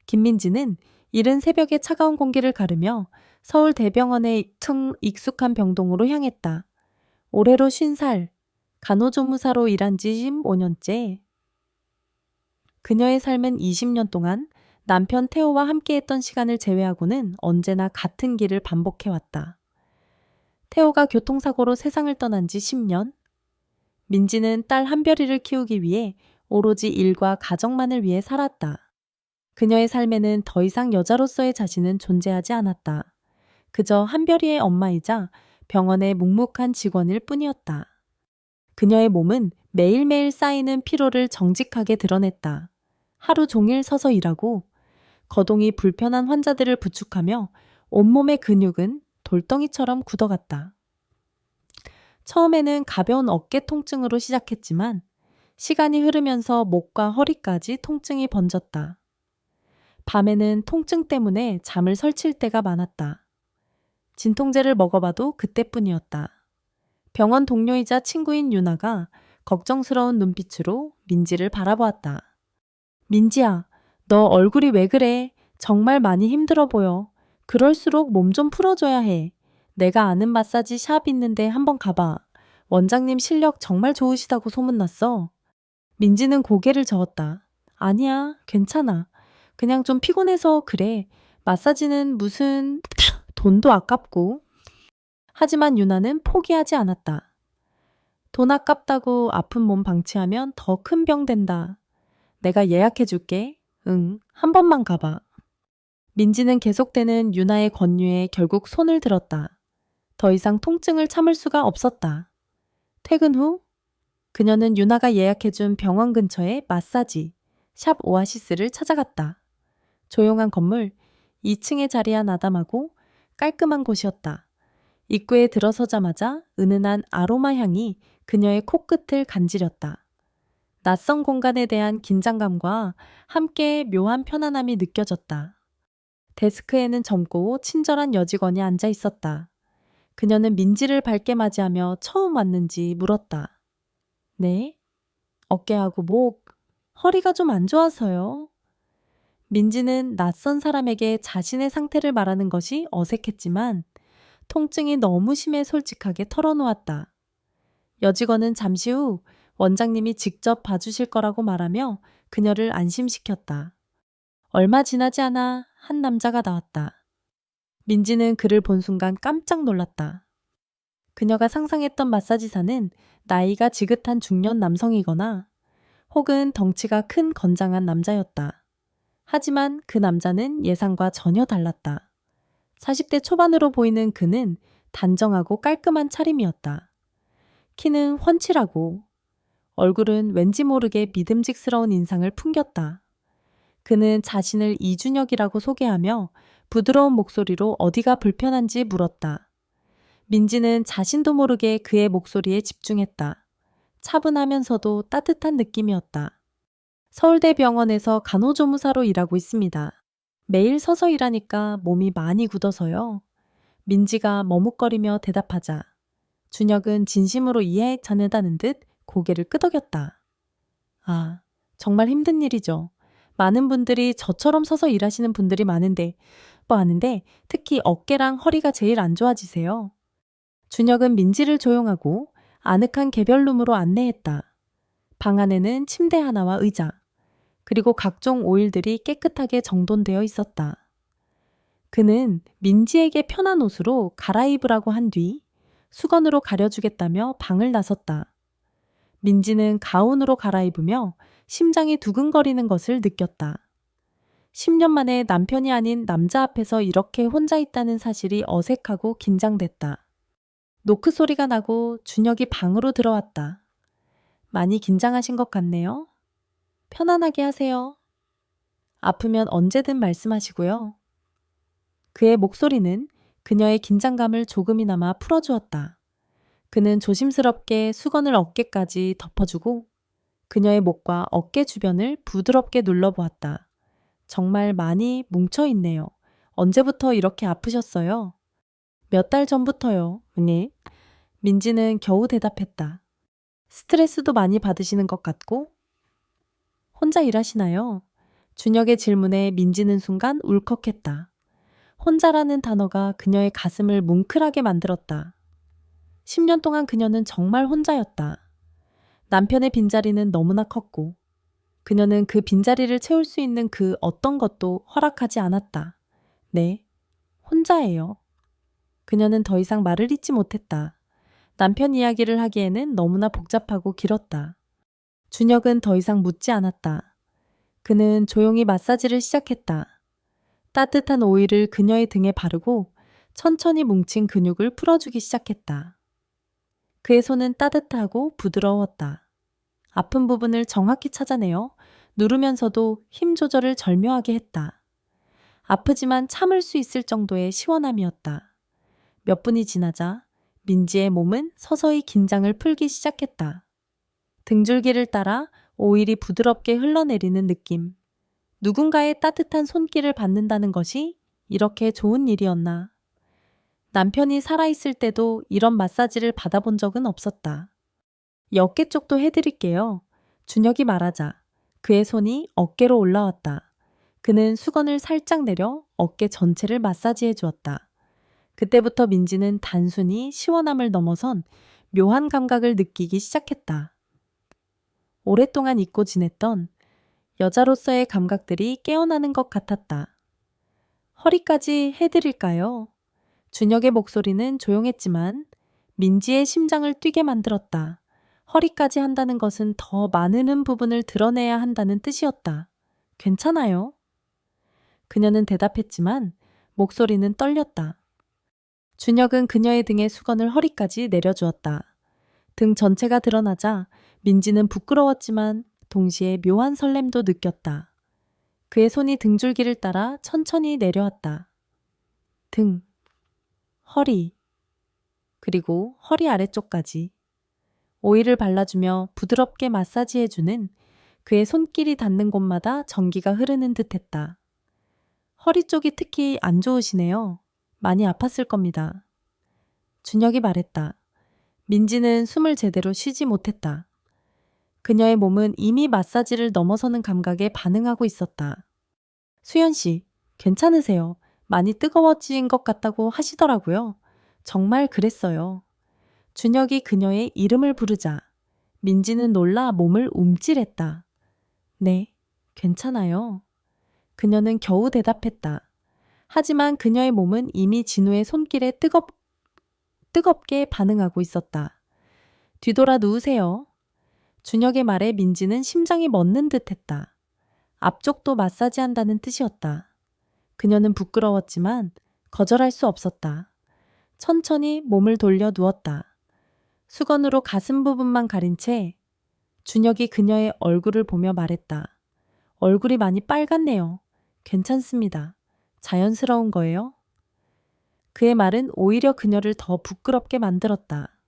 김민지는 이른 새벽에 차가운 공기를 가르며 서울 대병원의 익숙한 병동으로 향했다. 올해로 50살, 간호조무사로 일한 지 15년째. 그녀의 삶은 20년 동안 남편 태호와 함께했던 시간을 제외하고는 언제나 같은 길을 반복해왔다. 태호가 교통사고로 세상을 떠난 지 10년. 민지는 딸 한별이를 키우기 위해 오로지 일과 가정만을 위해 살았다. 그녀의 삶에는 더 이상 여자로서의 자신은 존재하지 않았다. 그저 한별이의 엄마이자 병원의 묵묵한 직원일 뿐이었다. 그녀의 몸은 매일매일 쌓이는 피로를 정직하게 드러냈다. 하루 종일 서서 일하고 거동이 불편한 환자들을 부축하며 온몸의 근육은 돌덩이처럼 굳어갔다. 처음에는 가벼운 어깨 통증으로 시작했지만 시간이 흐르면서 목과 허리까지 통증이 번졌다. 밤에는 통증 때문에 잠을 설칠 때가 많았다. 진통제를 먹어봐도 그때뿐이었다. 병원 동료이자 친구인 유나가 걱정스러운 눈빛으로 민지를 바라보았다. 민지야, 너 얼굴이 왜 그래? 정말 많이 힘들어 보여. 그럴수록 몸 좀 풀어줘야 해. 내가 아는 마사지 샵 있는데 한번 가봐. 원장님 실력 정말 좋으시다고 소문났어. 민지는 고개를 저었다. 아니야, 괜찮아. 그냥 좀 피곤해서 그래. 마사지는 무슨 돈도 아깝고. 하지만 유나는 포기하지 않았다. 돈 아깝다고 아픈 몸 방치하면 더 큰 병 된다. 내가 예약해 줄게. 응, 한 번만 가봐. 민지는 계속되는 유나의 권유에 결국 손을 들었다. 더 이상 통증을 참을 수가 없었다. 퇴근 후 그녀는 유나가 예약해준 병원 근처의 마사지 샵 오아시스를 찾아갔다. 조용한 건물 2층에 자리한 아담하고 깔끔한 곳이었다. 입구에 들어서자마자 은은한 아로마 향이 그녀의 코끝을 간지렸다. 낯선 공간에 대한 긴장감과 함께 묘한 편안함이 느껴졌다. 데스크에는 젊고 친절한 여직원이 앉아 있었다. 그녀는 민지를 밝게 맞이하며 처음 왔는지 물었다. 네? 어깨하고 목, 허리가 좀 안 좋아서요. 민지는 낯선 사람에게 자신의 상태를 말하는 것이 어색했지만 통증이 너무 심해 솔직하게 털어놓았다. 여직원은 잠시 후 원장님이 직접 봐주실 거라고 말하며 그녀를 안심시켰다. 얼마 지나지 않아 한 남자가 나왔다. 민지는 그를 본 순간 깜짝 놀랐다. 그녀가 상상했던 마사지사는 나이가 지긋한 중년 남성이거나 혹은 덩치가 큰 건장한 남자였다. 하지만 그 남자는 예상과 전혀 달랐다. 40대 초반으로 보이는 그는 단정하고 깔끔한 차림이었다. 키는 훤칠하고 얼굴은 왠지 모르게 믿음직스러운 인상을 풍겼다. 그는 자신을 이준혁이라고 소개하며 부드러운 목소리로 어디가 불편한지 물었다. 민지는 자신도 모르게 그의 목소리에 집중했다. 차분하면서도 따뜻한 느낌이었다. 서울대병원에서 간호조무사로 일하고 있습니다. 매일 서서 일하니까 몸이 많이 굳어서요. 민지가 머뭇거리며 대답하자 준혁은 진심으로 이해하지 않는다는 듯 고개를 끄덕였다. 아, 정말 힘든 일이죠. 많은 분들이 저처럼 서서 일하시는 분들이 많은데 특히 어깨랑 허리가 제일 안 좋아지세요. 준혁은 민지를 조용하고 아늑한 개별룸으로 안내했다. 방 안에는 침대 하나와 의자, 그리고 각종 오일들이 깨끗하게 정돈되어 있었다. 그는 민지에게 편한 옷으로 갈아입으라고 한 뒤 수건으로 가려주겠다며 방을 나섰다. 민지는 가운으로 갈아입으며 심장이 두근거리는 것을 느꼈다. 10년 만에 남편이 아닌 남자 앞에서 이렇게 혼자 있다는 사실이 어색하고 긴장됐다. 노크 소리가 나고 준혁이 방으로 들어왔다. 많이 긴장하신 것 같네요. 편안하게 하세요. 아프면 언제든 말씀하시고요. 그의 목소리는 그녀의 긴장감을 조금이나마 풀어주었다. 그는 조심스럽게 수건을 어깨까지 덮어주고 그녀의 목과 어깨 주변을 부드럽게 눌러보았다. 정말 많이 뭉쳐있네요. 언제부터 이렇게 아프셨어요? 몇 달 전부터요. 네. 민지는 겨우 대답했다. 스트레스도 많이 받으시는 것 같고? 혼자 일하시나요? 준혁의 질문에 민지는 순간 울컥했다. 혼자라는 단어가 그녀의 가슴을 뭉클하게 만들었다. 10년 동안 그녀는 정말 혼자였다. 남편의 빈자리는 너무나 컸고 그녀는 그 빈자리를 채울 수 있는 그 어떤 것도 허락하지 않았다. 네, 혼자예요. 그녀는 더 이상 말을 잇지 못했다. 남편 이야기를 하기에는 너무나 복잡하고 길었다. 준혁은 더 이상 묻지 않았다. 그는 조용히 마사지를 시작했다. 따뜻한 오일을 그녀의 등에 바르고 천천히 뭉친 근육을 풀어주기 시작했다. 그의 손은 따뜻하고 부드러웠다. 아픈 부분을 정확히 찾아내어 누르면서도 힘 조절을 절묘하게 했다. 아프지만 참을 수 있을 정도의 시원함이었다. 몇 분이 지나자 민지의 몸은 서서히 긴장을 풀기 시작했다. 등줄기를 따라 오일이 부드럽게 흘러내리는 느낌. 누군가의 따뜻한 손길을 받는다는 것이 이렇게 좋은 일이었나. 남편이 살아있을 때도 이런 마사지를 받아본 적은 없었다. 이 어깨 쪽도 해드릴게요. 준혁이 말하자 그의 손이 어깨로 올라왔다. 그는 수건을 살짝 내려 어깨 전체를 마사지해 주었다. 그때부터 민지는 단순히 시원함을 넘어선 묘한 감각을 느끼기 시작했다. 오랫동안 잊고 지냈던 여자로서의 감각들이 깨어나는 것 같았다. 허리까지 해드릴까요? 준혁의 목소리는 조용했지만 민지의 심장을 뛰게 만들었다. 허리까지 한다는 것은 더 많은 부분을 드러내야 한다는 뜻이었다. 괜찮아요? 그녀는 대답했지만 목소리는 떨렸다. 준혁은 그녀의 등에 수건을 허리까지 내려주었다. 등 전체가 드러나자 민지는 부끄러웠지만 동시에 묘한 설렘도 느꼈다. 그의 손이 등줄기를 따라 천천히 내려왔다. 등, 허리, 그리고 허리 아래쪽까지. 오일을 발라주며 부드럽게 마사지해주는 그의 손길이 닿는 곳마다 전기가 흐르는 듯했다. 허리 쪽이 특히 안 좋으시네요. 많이 아팠을 겁니다. 준혁이 말했다. 민지는 숨을 제대로 쉬지 못했다. 그녀의 몸은 이미 마사지를 넘어서는 감각에 반응하고 있었다. 수연 씨, 괜찮으세요? 많이 뜨거워진 것 같다고 하시더라고요. 정말 그랬어요. 준혁이 그녀의 이름을 부르자 민지는 놀라 몸을 움찔했다. 네, 괜찮아요. 그녀는 겨우 대답했다. 하지만 그녀의 몸은 이미 진우의 손길에 뜨겁게 반응하고 있었다. 뒤돌아 누우세요. 준혁의 말에 민지는 심장이 멎는 듯했다. 앞쪽도 마사지한다는 뜻이었다. 그녀는 부끄러웠지만 거절할 수 없었다. 천천히 몸을 돌려 누웠다. 수건으로 가슴 부분만 가린 채 준혁이 그녀의 얼굴을 보며 말했다. 얼굴이 많이 빨갛네요. 괜찮습니다. 자연스러운 거예요? 그의 말은 오히려 그녀를 더 부끄럽게 만들었다.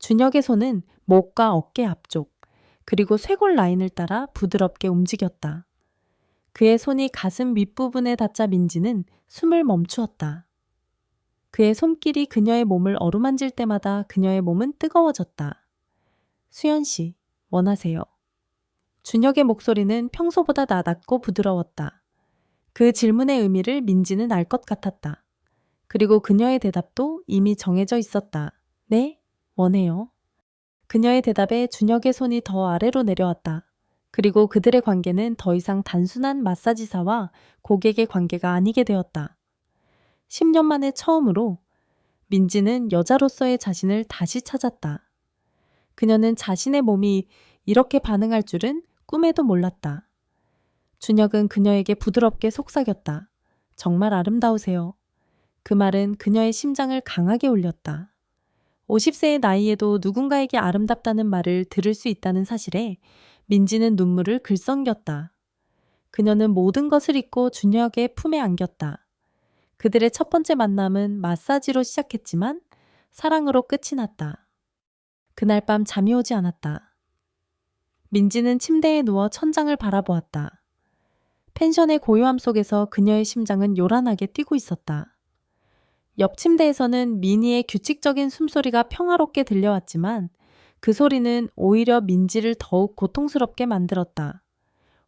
준혁의 손은 목과 어깨 앞쪽, 그리고 쇄골 라인을 따라 부드럽게 움직였다. 그의 손이 가슴 윗부분에 닿자 민지는 숨을 멈추었다. 그의 손길이 그녀의 몸을 어루만질 때마다 그녀의 몸은 뜨거워졌다. 수연 씨, 원하세요? 준혁의 목소리는 평소보다 낮고 부드러웠다. 그 질문의 의미를 민지는 알 것 같았다. 그리고 그녀의 대답도 이미 정해져 있었다. 네, 원해요. 그녀의 대답에 준혁의 손이 더 아래로 내려왔다. 그리고 그들의 관계는 더 이상 단순한 마사지사와 고객의 관계가 아니게 되었다. 10년 만에 처음으로 민지는 여자로서의 자신을 다시 찾았다. 그녀는 자신의 몸이 이렇게 반응할 줄은 꿈에도 몰랐다. 준혁은 그녀에게 부드럽게 속삭였다. 정말 아름다우세요. 그 말은 그녀의 심장을 강하게 울렸다. 50세의 나이에도 누군가에게 아름답다는 말을 들을 수 있다는 사실에 민지는 눈물을 글썽겼다. 그녀는 모든 것을 잊고 준혁의 품에 안겼다. 그들의 첫 번째 만남은 마사지로 시작했지만 사랑으로 끝이 났다. 그날 밤 잠이 오지 않았다. 민지는 침대에 누워 천장을 바라보았다. 펜션의 고요함 속에서 그녀의 심장은 요란하게 뛰고 있었다. 옆 침대에서는 미니의 규칙적인 숨소리가 평화롭게 들려왔지만 그 소리는 오히려 민지를 더욱 고통스럽게 만들었다.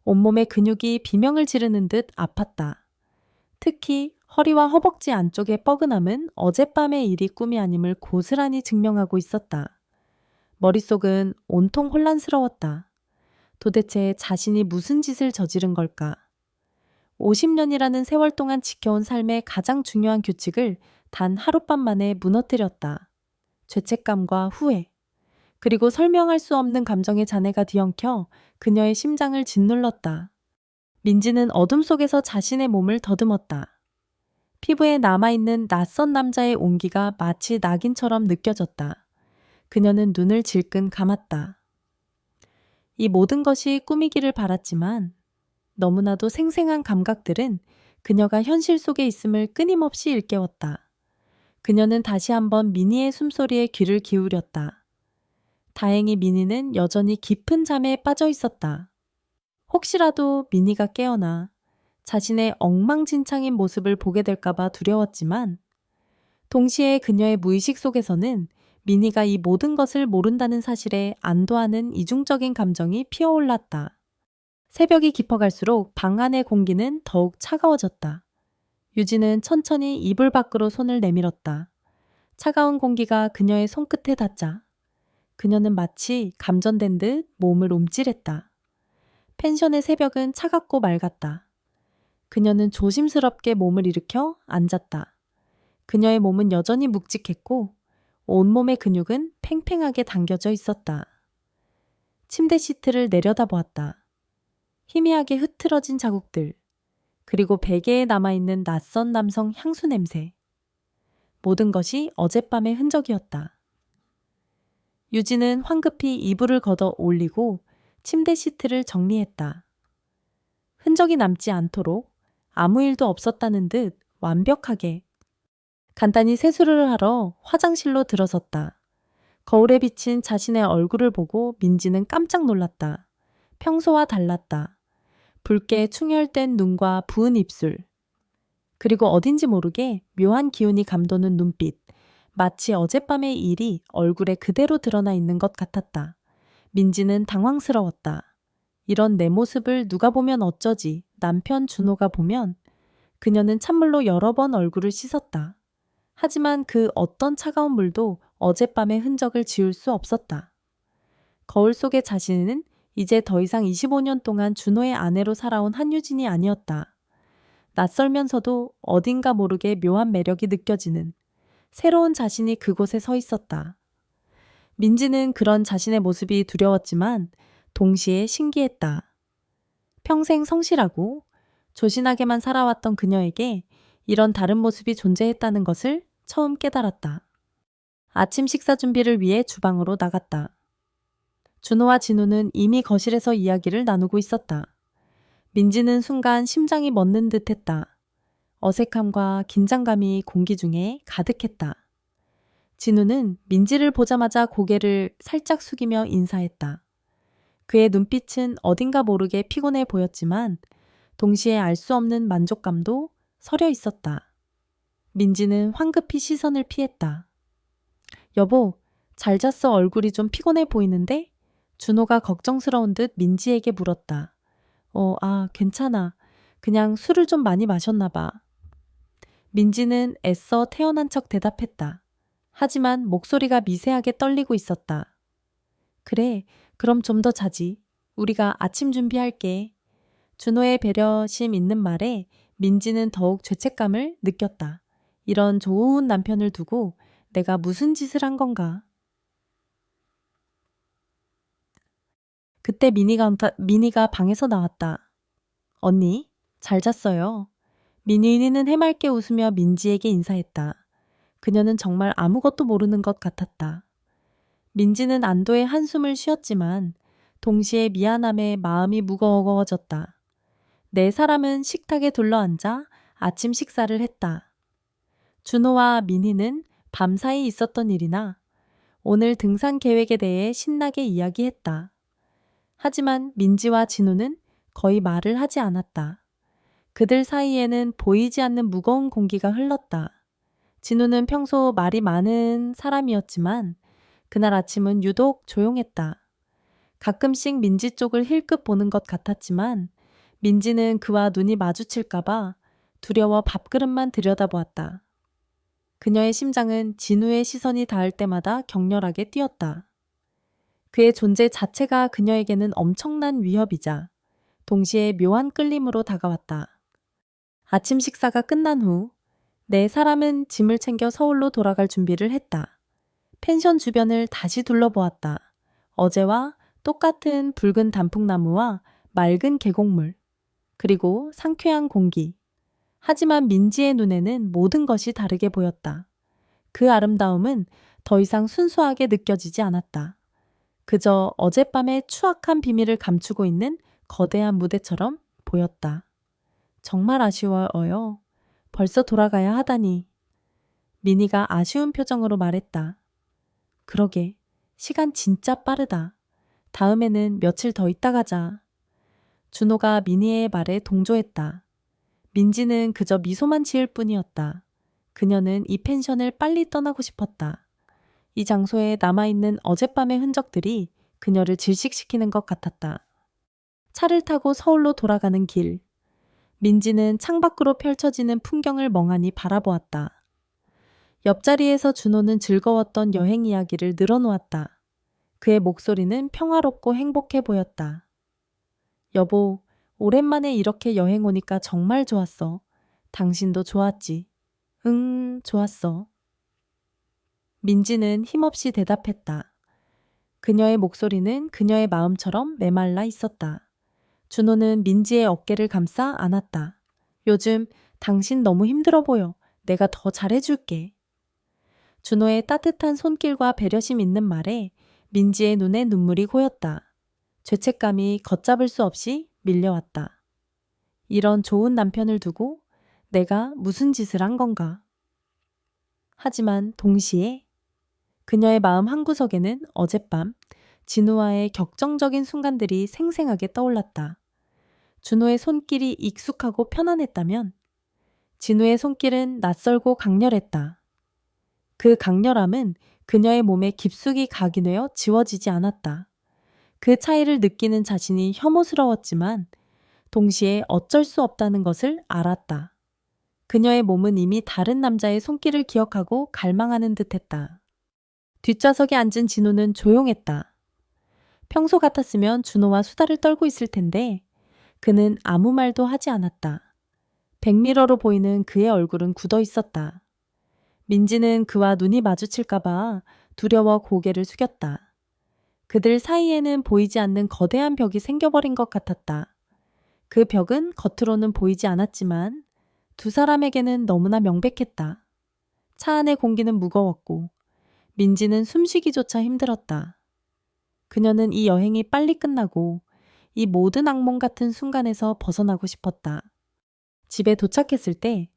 온몸의 근육이 비명을 지르는 듯 아팠다. 특히 허리와 허벅지 안쪽의 뻐근함은 어젯밤의 일이 꿈이 아님을 고스란히 증명하고 있었다. 머릿속은 온통 혼란스러웠다. 도대체 자신이 무슨 짓을 저지른 걸까? 50년이라는 세월 동안 지켜온 삶의 가장 중요한 규칙을 단 하룻밤 만에 무너뜨렸다. 죄책감과 후회, 그리고 설명할 수 없는 감정의 잔해가 뒤엉켜 그녀의 심장을 짓눌렀다. 민지는 어둠 속에서 자신의 몸을 더듬었다. 피부에 남아있는 낯선 남자의 온기가 마치 낙인처럼 느껴졌다. 그녀는 눈을 질끈 감았다. 이 모든 것이 꿈이기를 바랐지만 너무나도 생생한 감각들은 그녀가 현실 속에 있음을 끊임없이 일깨웠다. 그녀는 다시 한번 미니의 숨소리에 귀를 기울였다. 다행히 미니는 여전히 깊은 잠에 빠져 있었다. 혹시라도 미니가 깨어나 자신의 엉망진창인 모습을 보게 될까봐 두려웠지만 동시에 그녀의 무의식 속에서는 미니가 이 모든 것을 모른다는 사실에 안도하는 이중적인 감정이 피어올랐다. 새벽이 깊어갈수록 방 안의 공기는 더욱 차가워졌다. 유진은 천천히 이불 밖으로 손을 내밀었다. 차가운 공기가 그녀의 손끝에 닿자 그녀는 마치 감전된 듯 몸을 움찔했다. 펜션의 새벽은 차갑고 맑았다. 그녀는 조심스럽게 몸을 일으켜 앉았다. 그녀의 몸은 여전히 묵직했고 온몸의 근육은 팽팽하게 당겨져 있었다. 침대 시트를 내려다보았다. 희미하게 흐트러진 자국들, 그리고 베개에 남아있는 낯선 남성 향수 냄새. 모든 것이 어젯밤의 흔적이었다. 유진은 황급히 이불을 걷어 올리고 침대 시트를 정리했다. 흔적이 남지 않도록 아무 일도 없었다는 듯 완벽하게. 간단히 세수를 하러 화장실로 들어섰다. 거울에 비친 자신의 얼굴을 보고 민지는 깜짝 놀랐다. 평소와 달랐다. 붉게 충혈된 눈과 부은 입술. 그리고 어딘지 모르게 묘한 기운이 감도는 눈빛. 마치 어젯밤의 일이 얼굴에 그대로 드러나 있는 것 같았다. 민지는 당황스러웠다. 이런 내 모습을 누가 보면 어쩌지? 남편 준호가 보면. 그녀는 찬물로 여러 번 얼굴을 씻었다. 하지만 그 어떤 차가운 물도 어젯밤의 흔적을 지울 수 없었다. 거울 속의 자신은 이제 더 이상 25년 동안 준호의 아내로 살아온 한유진이 아니었다. 낯설면서도 어딘가 모르게 묘한 매력이 느껴지는 새로운 자신이 그곳에 서 있었다. 민지는 그런 자신의 모습이 두려웠지만 동시에 신기했다. 평생 성실하고 조신하게만 살아왔던 그녀에게 이런 다른 모습이 존재했다는 것을 처음 깨달았다. 아침 식사 준비를 위해 주방으로 나갔다. 준호와 진우는 이미 거실에서 이야기를 나누고 있었다. 민지는 순간 심장이 멎는 듯했다. 어색함과 긴장감이 공기 중에 가득했다. 진우는 민지를 보자마자 고개를 살짝 숙이며 인사했다. 그의 눈빛은 어딘가 모르게 피곤해 보였지만 동시에 알 수 없는 만족감도 서려 있었다. 민지는 황급히 시선을 피했다. 여보, 잘 잤어. 얼굴이 좀 피곤해 보이는데? 준호가 걱정스러운 듯 민지에게 물었다. 괜찮아. 그냥 술을 좀 많이 마셨나 봐. 민지는 애써 태어난 척 대답했다. 하지만 목소리가 미세하게 떨리고 있었다. 그래, 그럼 좀 더 자지. 우리가 아침 준비할게. 준호의 배려심 있는 말에 민지는 더욱 죄책감을 느꼈다. 이런 좋은 남편을 두고 내가 무슨 짓을 한 건가? 그때 미니가 방에서 나왔다. 언니, 잘 잤어요. 미니는 해맑게 웃으며 민지에게 인사했다. 그녀는 정말 아무것도 모르는 것 같았다. 민지는 안도의 한숨을 쉬었지만 동시에 미안함에 마음이 무거워졌다. 네 사람은 식탁에 둘러앉아 아침 식사를 했다. 준호와 미니는 밤사이 있었던 일이나 오늘 등산 계획에 대해 신나게 이야기했다. 하지만 민지와 진우는 거의 말을 하지 않았다. 그들 사이에는 보이지 않는 무거운 공기가 흘렀다. 진우는 평소 말이 많은 사람이었지만 그날 아침은 유독 조용했다. 가끔씩 민지 쪽을 힐끗 보는 것 같았지만 민지는 그와 눈이 마주칠까봐 두려워 밥그릇만 들여다보았다. 그녀의 심장은 진우의 시선이 닿을 때마다 격렬하게 뛰었다. 그의 존재 자체가 그녀에게는 엄청난 위협이자 동시에 묘한 끌림으로 다가왔다. 아침 식사가 끝난 후 네 사람은 짐을 챙겨 서울로 돌아갈 준비를 했다. 펜션 주변을 다시 둘러보았다. 어제와 똑같은 붉은 단풍나무와 맑은 계곡물, 그리고 상쾌한 공기. 하지만 민지의 눈에는 모든 것이 다르게 보였다. 그 아름다움은 더 이상 순수하게 느껴지지 않았다. 그저 어젯밤의 추악한 비밀을 감추고 있는 거대한 무대처럼 보였다. 정말 아쉬워요. 벌써 돌아가야 하다니. 미니가 아쉬운 표정으로 말했다. 그러게, 시간 진짜 빠르다. 다음에는 며칠 더 있다 가자. 준호가 미니의 말에 동조했다. 민지는 그저 미소만 지을 뿐이었다. 그녀는 이 펜션을 빨리 떠나고 싶었다. 이 장소에 남아있는 어젯밤의 흔적들이 그녀를 질식시키는 것 같았다. 차를 타고 서울로 돌아가는 길. 민지는 창밖으로 펼쳐지는 풍경을 멍하니 바라보았다. 옆자리에서 준호는 즐거웠던 여행 이야기를 늘어놓았다. 그의 목소리는 평화롭고 행복해 보였다. 여보, 오랜만에 이렇게 여행 오니까 정말 좋았어. 당신도 좋았지? 응, 좋았어. 민지는 힘없이 대답했다. 그녀의 목소리는 그녀의 마음처럼 메말라 있었다. 준호는 민지의 어깨를 감싸 안았다. 요즘 당신 너무 힘들어 보여. 내가 더 잘해줄게. 준호의 따뜻한 손길과 배려심 있는 말에 민지의 눈에 눈물이 고였다. 죄책감이 걷잡을 수 없이 밀려왔다. 이런 좋은 남편을 두고 내가 무슨 짓을 한 건가? 하지만 동시에 그녀의 마음 한구석에는 어젯밤 진우와의 격정적인 순간들이 생생하게 떠올랐다. 준호의 손길이 익숙하고 편안했다면 진우의 손길은 낯설고 강렬했다. 그 강렬함은 그녀의 몸에 깊숙이 각인되어 지워지지 않았다. 그 차이를 느끼는 자신이 혐오스러웠지만 동시에 어쩔 수 없다는 것을 알았다. 그녀의 몸은 이미 다른 남자의 손길을 기억하고 갈망하는 듯했다. 뒷좌석에 앉은 진우는 조용했다. 평소 같았으면 준호와 수다를 떨고 있을 텐데 그는 아무 말도 하지 않았다. 백미러로 보이는 그의 얼굴은 굳어 있었다. 민지는 그와 눈이 마주칠까봐 두려워 고개를 숙였다. 그들 사이에는 보이지 않는 거대한 벽이 생겨버린 것 같았다. 그 벽은 겉으로는 보이지 않았지만 두 사람에게는 너무나 명백했다. 차 안의 공기는 무거웠고 민지는 숨쉬기조차 힘들었다. 그녀는 이 여행이 빨리 끝나고 이 모든 악몽 같은 순간에서 벗어나고 싶었다. 집에 도착했을 때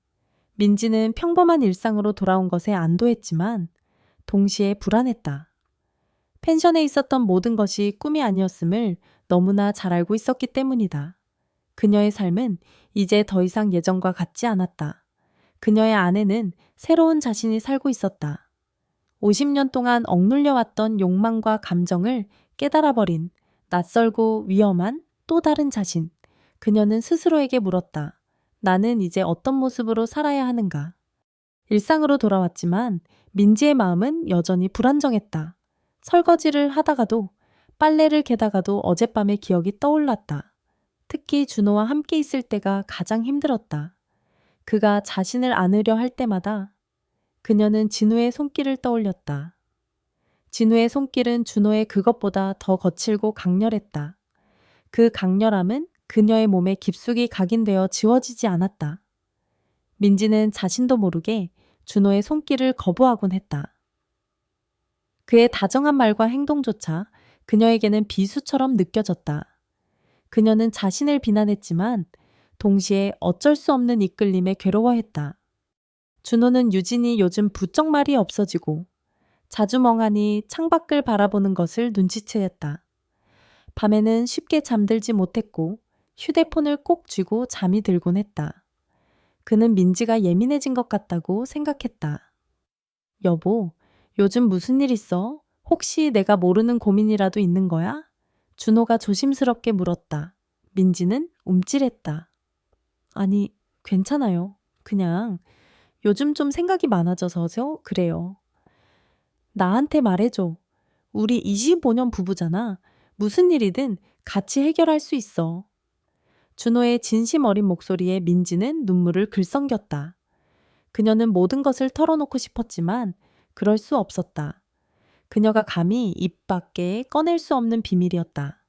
민지는 평범한 일상으로 돌아온 것에 안도했지만 동시에 불안했다. 펜션에 있었던 모든 것이 꿈이 아니었음을 너무나 잘 알고 있었기 때문이다. 그녀의 삶은 이제 더 이상 예전과 같지 않았다. 그녀의 안에는 새로운 자신이 살고 있었다. 50년 동안 억눌려왔던 욕망과 감정을 깨달아버린 낯설고 위험한 또 다른 자신. 그녀는 스스로에게 물었다. 나는 이제 어떤 모습으로 살아야 하는가? 일상으로 돌아왔지만 민지의 마음은 여전히 불안정했다. 설거지를 하다가도 빨래를 개다가도 어젯밤의 기억이 떠올랐다. 특히 준호와 함께 있을 때가 가장 힘들었다. 그가 자신을 안으려 할 때마다 그녀는 진우의 손길을 떠올렸다. 진우의 손길은 준호의 그것보다 더 거칠고 강렬했다. 그 강렬함은 그녀의 몸에 깊숙이 각인되어 지워지지 않았다. 민지는 자신도 모르게 준호의 손길을 거부하곤 했다. 그의 다정한 말과 행동조차 그녀에게는 비수처럼 느껴졌다. 그녀는 자신을 비난했지만 동시에 어쩔 수 없는 이끌림에 괴로워했다. 준호는 유진이 요즘 부쩍 말이 없어지고 자주 멍하니 창밖을 바라보는 것을 눈치채었다. 밤에는 쉽게 잠들지 못했고 휴대폰을 꼭 쥐고 잠이 들곤 했다. 그는 민지가 예민해진 것 같다고 생각했다. 여보, 요즘 무슨 일 있어? 혹시 내가 모르는 고민이라도 있는 거야? 준호가 조심스럽게 물었다. 민지는 움찔했다. 아니, 괜찮아요. 그냥 요즘 좀 생각이 많아져서 그래요. 나한테 말해줘. 우리 25년 부부잖아. 무슨 일이든 같이 해결할 수 있어. 준호의 진심 어린 목소리에 민지는 눈물을 글썽겼다. 그녀는 모든 것을 털어놓고 싶었지만 그럴 수 없었다. 그녀가 감히 입 밖에 꺼낼 수 없는 비밀이었다.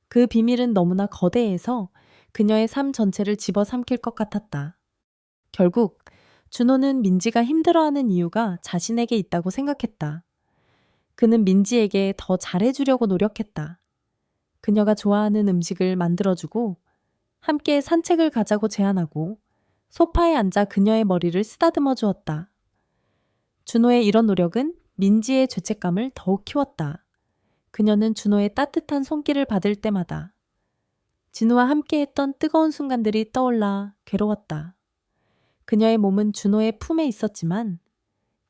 그 비밀은 너무나 거대해서 그녀의 삶 전체를 집어삼킬 것 같았다. 결국 준호는 민지가 힘들어하는 이유가 자신에게 있다고 생각했다. 그는 민지에게 더 잘해주려고 노력했다. 그녀가 좋아하는 음식을 만들어주고 함께 산책을 가자고 제안하고 소파에 앉아 그녀의 머리를 쓰다듬어 주었다. 준호의 이런 노력은 민지의 죄책감을 더욱 키웠다. 그녀는 준호의 따뜻한 손길을 받을 때마다 진우와 함께했던 뜨거운 순간들이 떠올라 괴로웠다. 그녀의 몸은 준호의 품에 있었지만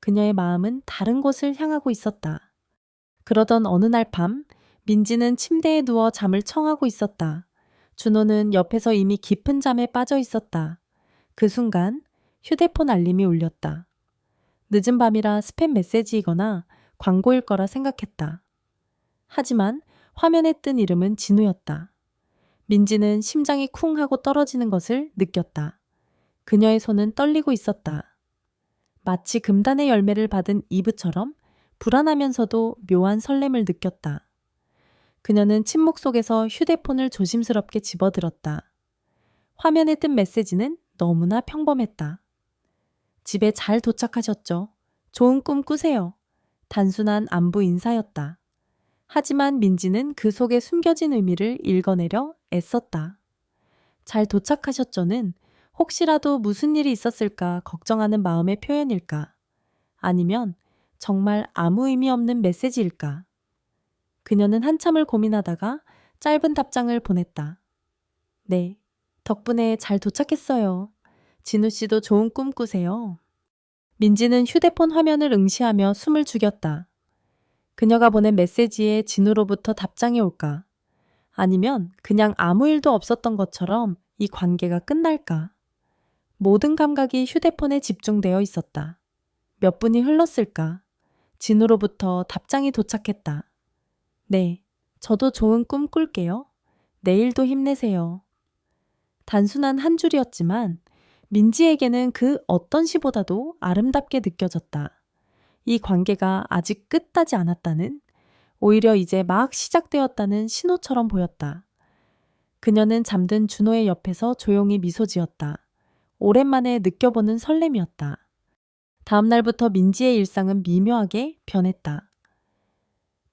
그녀의 마음은 다른 곳을 향하고 있었다. 그러던 어느 날 밤 민지는 침대에 누워 잠을 청하고 있었다. 준호는 옆에서 이미 깊은 잠에 빠져 있었다. 그 순간 휴대폰 알림이 울렸다. 늦은 밤이라 스팸 메시지이거나 광고일 거라 생각했다. 하지만 화면에 뜬 이름은 진우였다. 민지는 심장이 쿵 하고 떨어지는 것을 느꼈다. 그녀의 손은 떨리고 있었다. 마치 금단의 열매를 받은 이브처럼 불안하면서도 묘한 설렘을 느꼈다. 그녀는 침묵 속에서 휴대폰을 조심스럽게 집어들었다. 화면에 뜬 메시지는 너무나 평범했다. 집에 잘 도착하셨죠? 좋은 꿈 꾸세요. 단순한 안부 인사였다. 하지만 민지는 그 속에 숨겨진 의미를 읽어내려 애썼다. 잘 도착하셨죠는 혹시라도 무슨 일이 있었을까 걱정하는 마음의 표현일까? 아니면 정말 아무 의미 없는 메시지일까? 그녀는 한참을 고민하다가 짧은 답장을 보냈다. 네, 덕분에 잘 도착했어요. 진우 씨도 좋은 꿈 꾸세요. 민지는 휴대폰 화면을 응시하며 숨을 죽였다. 그녀가 보낸 메시지에 진우로부터 답장이 올까? 아니면 그냥 아무 일도 없었던 것처럼 이 관계가 끝날까? 모든 감각이 휴대폰에 집중되어 있었다. 몇 분이 흘렀을까? 진우로부터 답장이 도착했다. 네, 저도 좋은 꿈 꿀게요. 내일도 힘내세요. 단순한 한 줄이었지만 민지에게는 그 어떤 시보다도 아름답게 느껴졌다. 이 관계가 아직 끝나지 않았다는, 오히려 이제 막 시작되었다는 신호처럼 보였다. 그녀는 잠든 준호의 옆에서 조용히 미소 지었다. 오랜만에 느껴보는 설렘이었다. 다음 날부터 민지의 일상은 미묘하게 변했다.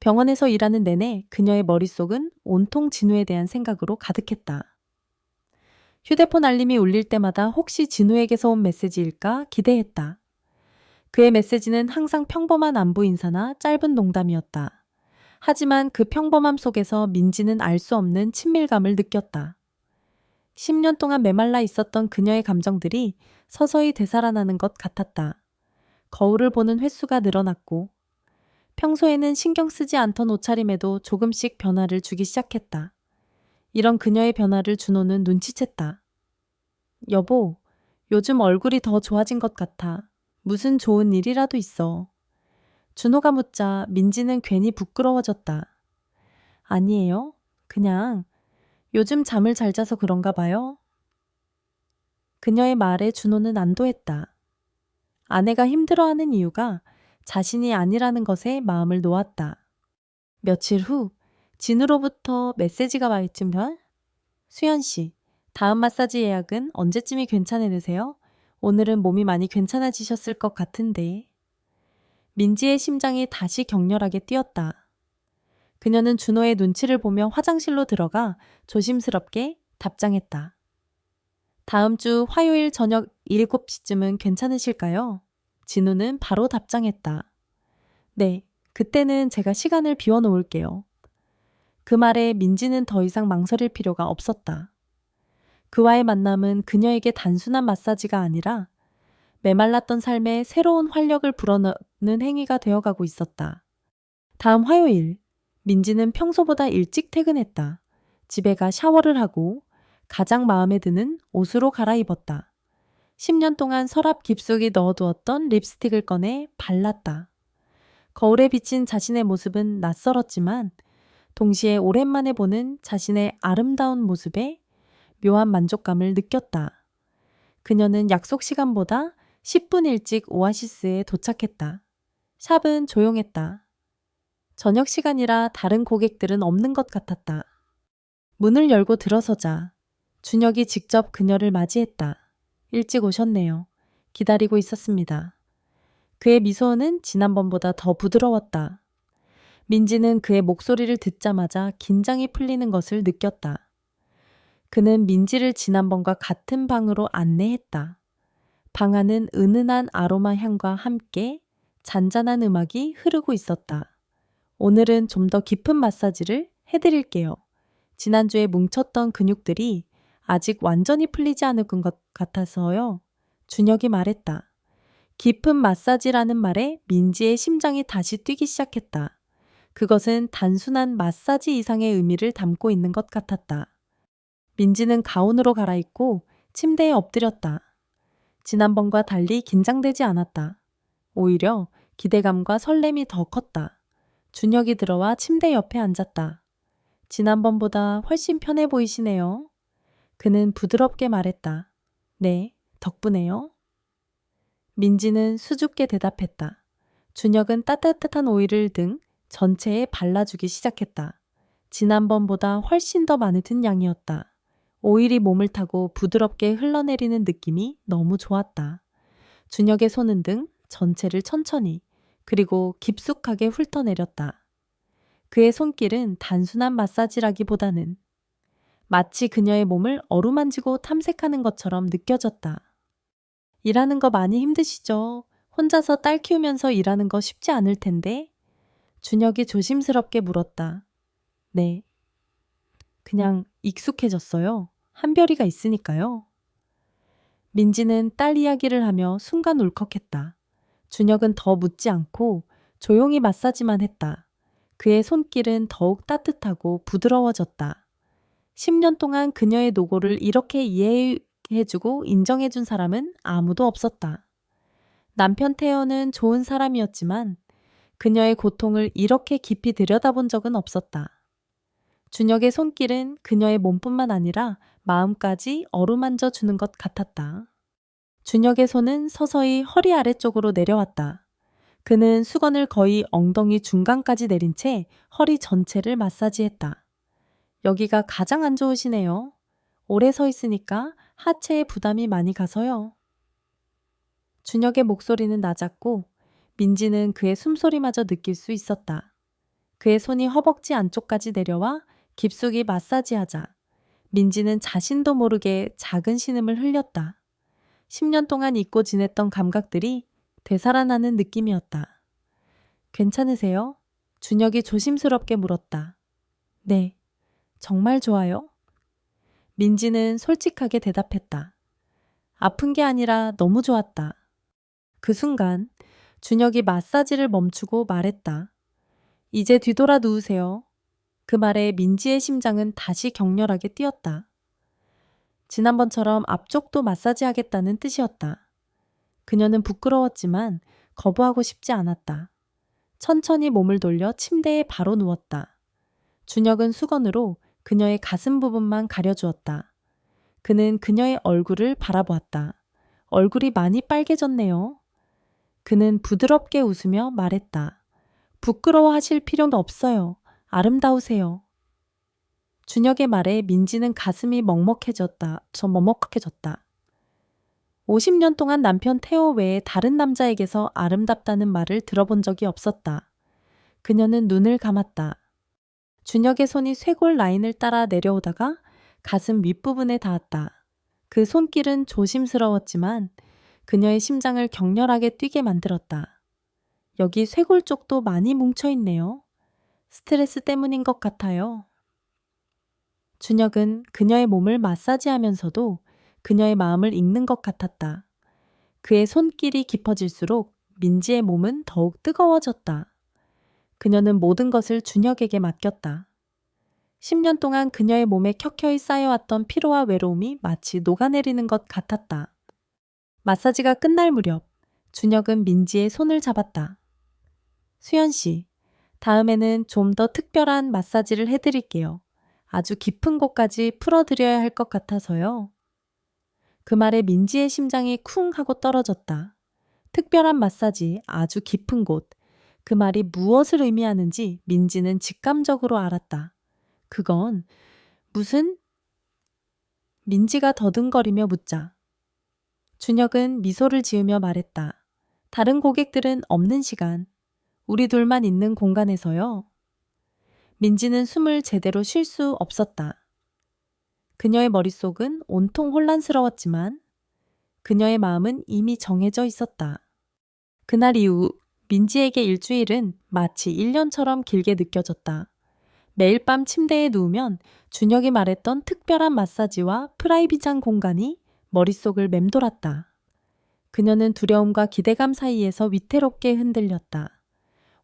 병원에서 일하는 내내 그녀의 머릿속은 온통 진우에 대한 생각으로 가득했다. 휴대폰 알림이 울릴 때마다 혹시 진우에게서 온 메시지일까 기대했다. 그의 메시지는 항상 평범한 안부 인사나 짧은 농담이었다. 하지만 그 평범함 속에서 민지는 알 수 없는 친밀감을 느꼈다. 10년 동안 메말라 있었던 그녀의 감정들이 서서히 되살아나는 것 같았다. 거울을 보는 횟수가 늘어났고 평소에는 신경 쓰지 않던 옷차림에도 조금씩 변화를 주기 시작했다. 이런 그녀의 변화를 준호는 눈치챘다. 여보, 요즘 얼굴이 더 좋아진 것 같아. 무슨 좋은 일이라도 있어. 준호가 묻자 민지는 괜히 부끄러워졌다. 아니에요. 그냥 요즘 잠을 잘 자서 그런가 봐요. 그녀의 말에 준호는 안도했다. 아내가 힘들어하는 이유가 자신이 아니라는 것에 마음을 놓았다. 며칠 후 진우로부터 메시지가 와 있지만 수연 씨, 다음 마사지 예약은 언제쯤이 괜찮으세요? 오늘은 몸이 많이 괜찮아지셨을 것 같은데. 민지의 심장이 다시 격렬하게 뛰었다. 그녀는 준호의 눈치를 보며 화장실로 들어가 조심스럽게 답장했다. 다음 주 화요일 저녁 7시쯤은 괜찮으실까요? 진우는 바로 답장했다. 네, 그때는 제가 시간을 비워놓을게요. 그 말에 민지는 더 이상 망설일 필요가 없었다. 그와의 만남은 그녀에게 단순한 마사지가 아니라 메말랐던 삶에 새로운 활력을 불어넣는 행위가 되어가고 있었다. 다음 화요일, 민지는 평소보다 일찍 퇴근했다. 집에 가 샤워를 하고 가장 마음에 드는 옷으로 갈아입었다. 10년 동안 서랍 깊숙이 넣어두었던 립스틱을 꺼내 발랐다. 거울에 비친 자신의 모습은 낯설었지만 동시에 오랜만에 보는 자신의 아름다운 모습에 묘한 만족감을 느꼈다. 그녀는 약속 시간보다 10분 일찍 오아시스에 도착했다. 샵은 조용했다. 저녁 시간이라 다른 고객들은 없는 것 같았다. 문을 열고 들어서자 준혁이 직접 그녀를 맞이했다. 일찍 오셨네요. 기다리고 있었습니다. 그의 미소는 지난번보다 더 부드러웠다. 민지는 그의 목소리를 듣자마자 긴장이 풀리는 것을 느꼈다. 그는 민지를 지난번과 같은 방으로 안내했다. 방 안은 은은한 아로마 향과 함께 잔잔한 음악이 흐르고 있었다. 오늘은 좀 더 깊은 마사지를 해드릴게요. 지난주에 뭉쳤던 근육들이 아직 완전히 풀리지 않은 것 같아서요. 준혁이 말했다. 깊은 마사지라는 말에 민지의 심장이 다시 뛰기 시작했다. 그것은 단순한 마사지 이상의 의미를 담고 있는 것 같았다. 민지는 가운으로 갈아입고 침대에 엎드렸다. 지난번과 달리 긴장되지 않았다. 오히려 기대감과 설렘이 더 컸다. 준혁이 들어와 침대 옆에 앉았다. 지난번보다 훨씬 편해 보이시네요. 그는 부드럽게 말했다. 네, 덕분에요. 민지는 수줍게 대답했다. 준혁은 따뜻한 오일을 등 전체에 발라주기 시작했다. 지난번보다 훨씬 더 많은 양이었다. 오일이 몸을 타고 부드럽게 흘러내리는 느낌이 너무 좋았다. 준혁의 손은 등 전체를 천천히 그리고 깊숙하게 훑어내렸다. 그의 손길은 단순한 마사지라기보다는 마치 그녀의 몸을 어루만지고 탐색하는 것처럼 느껴졌다. 일하는 거 많이 힘드시죠? 혼자서 딸 키우면서 일하는 거 쉽지 않을 텐데? 준혁이 조심스럽게 물었다. 네. 그냥 익숙해졌어요. 한별이가 있으니까요. 민지는 딸 이야기를 하며 순간 울컥했다. 준혁은 더 묻지 않고 조용히 마사지만 했다. 그의 손길은 더욱 따뜻하고 부드러워졌다. 10년 동안 그녀의 노고를 이렇게 이해해주고 인정해준 사람은 아무도 없었다. 남편 태연은 좋은 사람이었지만 그녀의 고통을 이렇게 깊이 들여다본 적은 없었다. 준혁의 손길은 그녀의 몸뿐만 아니라 마음까지 어루만져 주는 것 같았다. 준혁의 손은 서서히 허리 아래쪽으로 내려왔다. 그는 수건을 거의 엉덩이 중간까지 내린 채 허리 전체를 마사지했다. 여기가 가장 안 좋으시네요. 오래 서 있으니까 하체에 부담이 많이 가서요. 준혁의 목소리는 낮았고 민지는 그의 숨소리마저 느낄 수 있었다. 그의 손이 허벅지 안쪽까지 내려와 깊숙이 마사지하자 민지는 자신도 모르게 작은 신음을 흘렸다. 10년 동안 잊고 지냈던 감각들이 되살아나는 느낌이었다. 괜찮으세요? 준혁이 조심스럽게 물었다. 네, 정말 좋아요. 민지는 솔직하게 대답했다. 아픈 게 아니라 너무 좋았다. 그 순간 준혁이 마사지를 멈추고 말했다. 이제 뒤돌아 누우세요. 그 말에 민지의 심장은 다시 격렬하게 뛰었다. 지난번처럼 앞쪽도 마사지하겠다는 뜻이었다. 그녀는 부끄러웠지만 거부하고 싶지 않았다. 천천히 몸을 돌려 침대에 바로 누웠다. 준혁은 수건으로 그녀의 가슴 부분만 가려주었다. 그는 그녀의 얼굴을 바라보았다. 얼굴이 많이 빨개졌네요. 그는 부드럽게 웃으며 말했다. 부끄러워하실 필요는 없어요. 아름다우세요. 준혁의 말에 민지는 가슴이 먹먹해졌다. 50년 동안 남편 태호 외에 다른 남자에게서 아름답다는 말을 들어본 적이 없었다. 그녀는 눈을 감았다. 준혁의 손이 쇄골 라인을 따라 내려오다가 가슴 윗부분에 닿았다. 그 손길은 조심스러웠지만 그녀의 심장을 격렬하게 뛰게 만들었다. 여기 쇄골 쪽도 많이 뭉쳐있네요. 스트레스 때문인 것 같아요. 준혁은 그녀의 몸을 마사지하면서도 그녀의 마음을 읽는 것 같았다. 그의 손길이 깊어질수록 민지의 몸은 더욱 뜨거워졌다. 그녀는 모든 것을 준혁에게 맡겼다. 10년 동안 그녀의 몸에 켜켜이 쌓여왔던 피로와 외로움이 마치 녹아내리는 것 같았다. 마사지가 끝날 무렵 준혁은 민지의 손을 잡았다. 수연 씨, 다음에는 좀 더 특별한 마사지를 해드릴게요. 아주 깊은 곳까지 풀어드려야 할 것 같아서요. 그 말에 민지의 심장이 쿵 하고 떨어졌다. 특별한 마사지, 아주 깊은 곳. 그 말이 무엇을 의미하는지 민지는 직감적으로 알았다. 그건 무슨? 민지가 더듬거리며 묻자. 준혁은 미소를 지으며 말했다. 다른 고객들은 없는 시간. 우리 둘만 있는 공간에서요. 민지는 숨을 제대로 쉴 수 없었다. 그녀의 머릿속은 온통 혼란스러웠지만 그녀의 마음은 이미 정해져 있었다. 그날 이후 민지에게 일주일은 마치 1년처럼 길게 느껴졌다. 매일 밤 침대에 누우면 준혁이 말했던 특별한 마사지와 프라이빗한 공간이 머릿속을 맴돌았다. 그녀는 두려움과 기대감 사이에서 위태롭게 흔들렸다.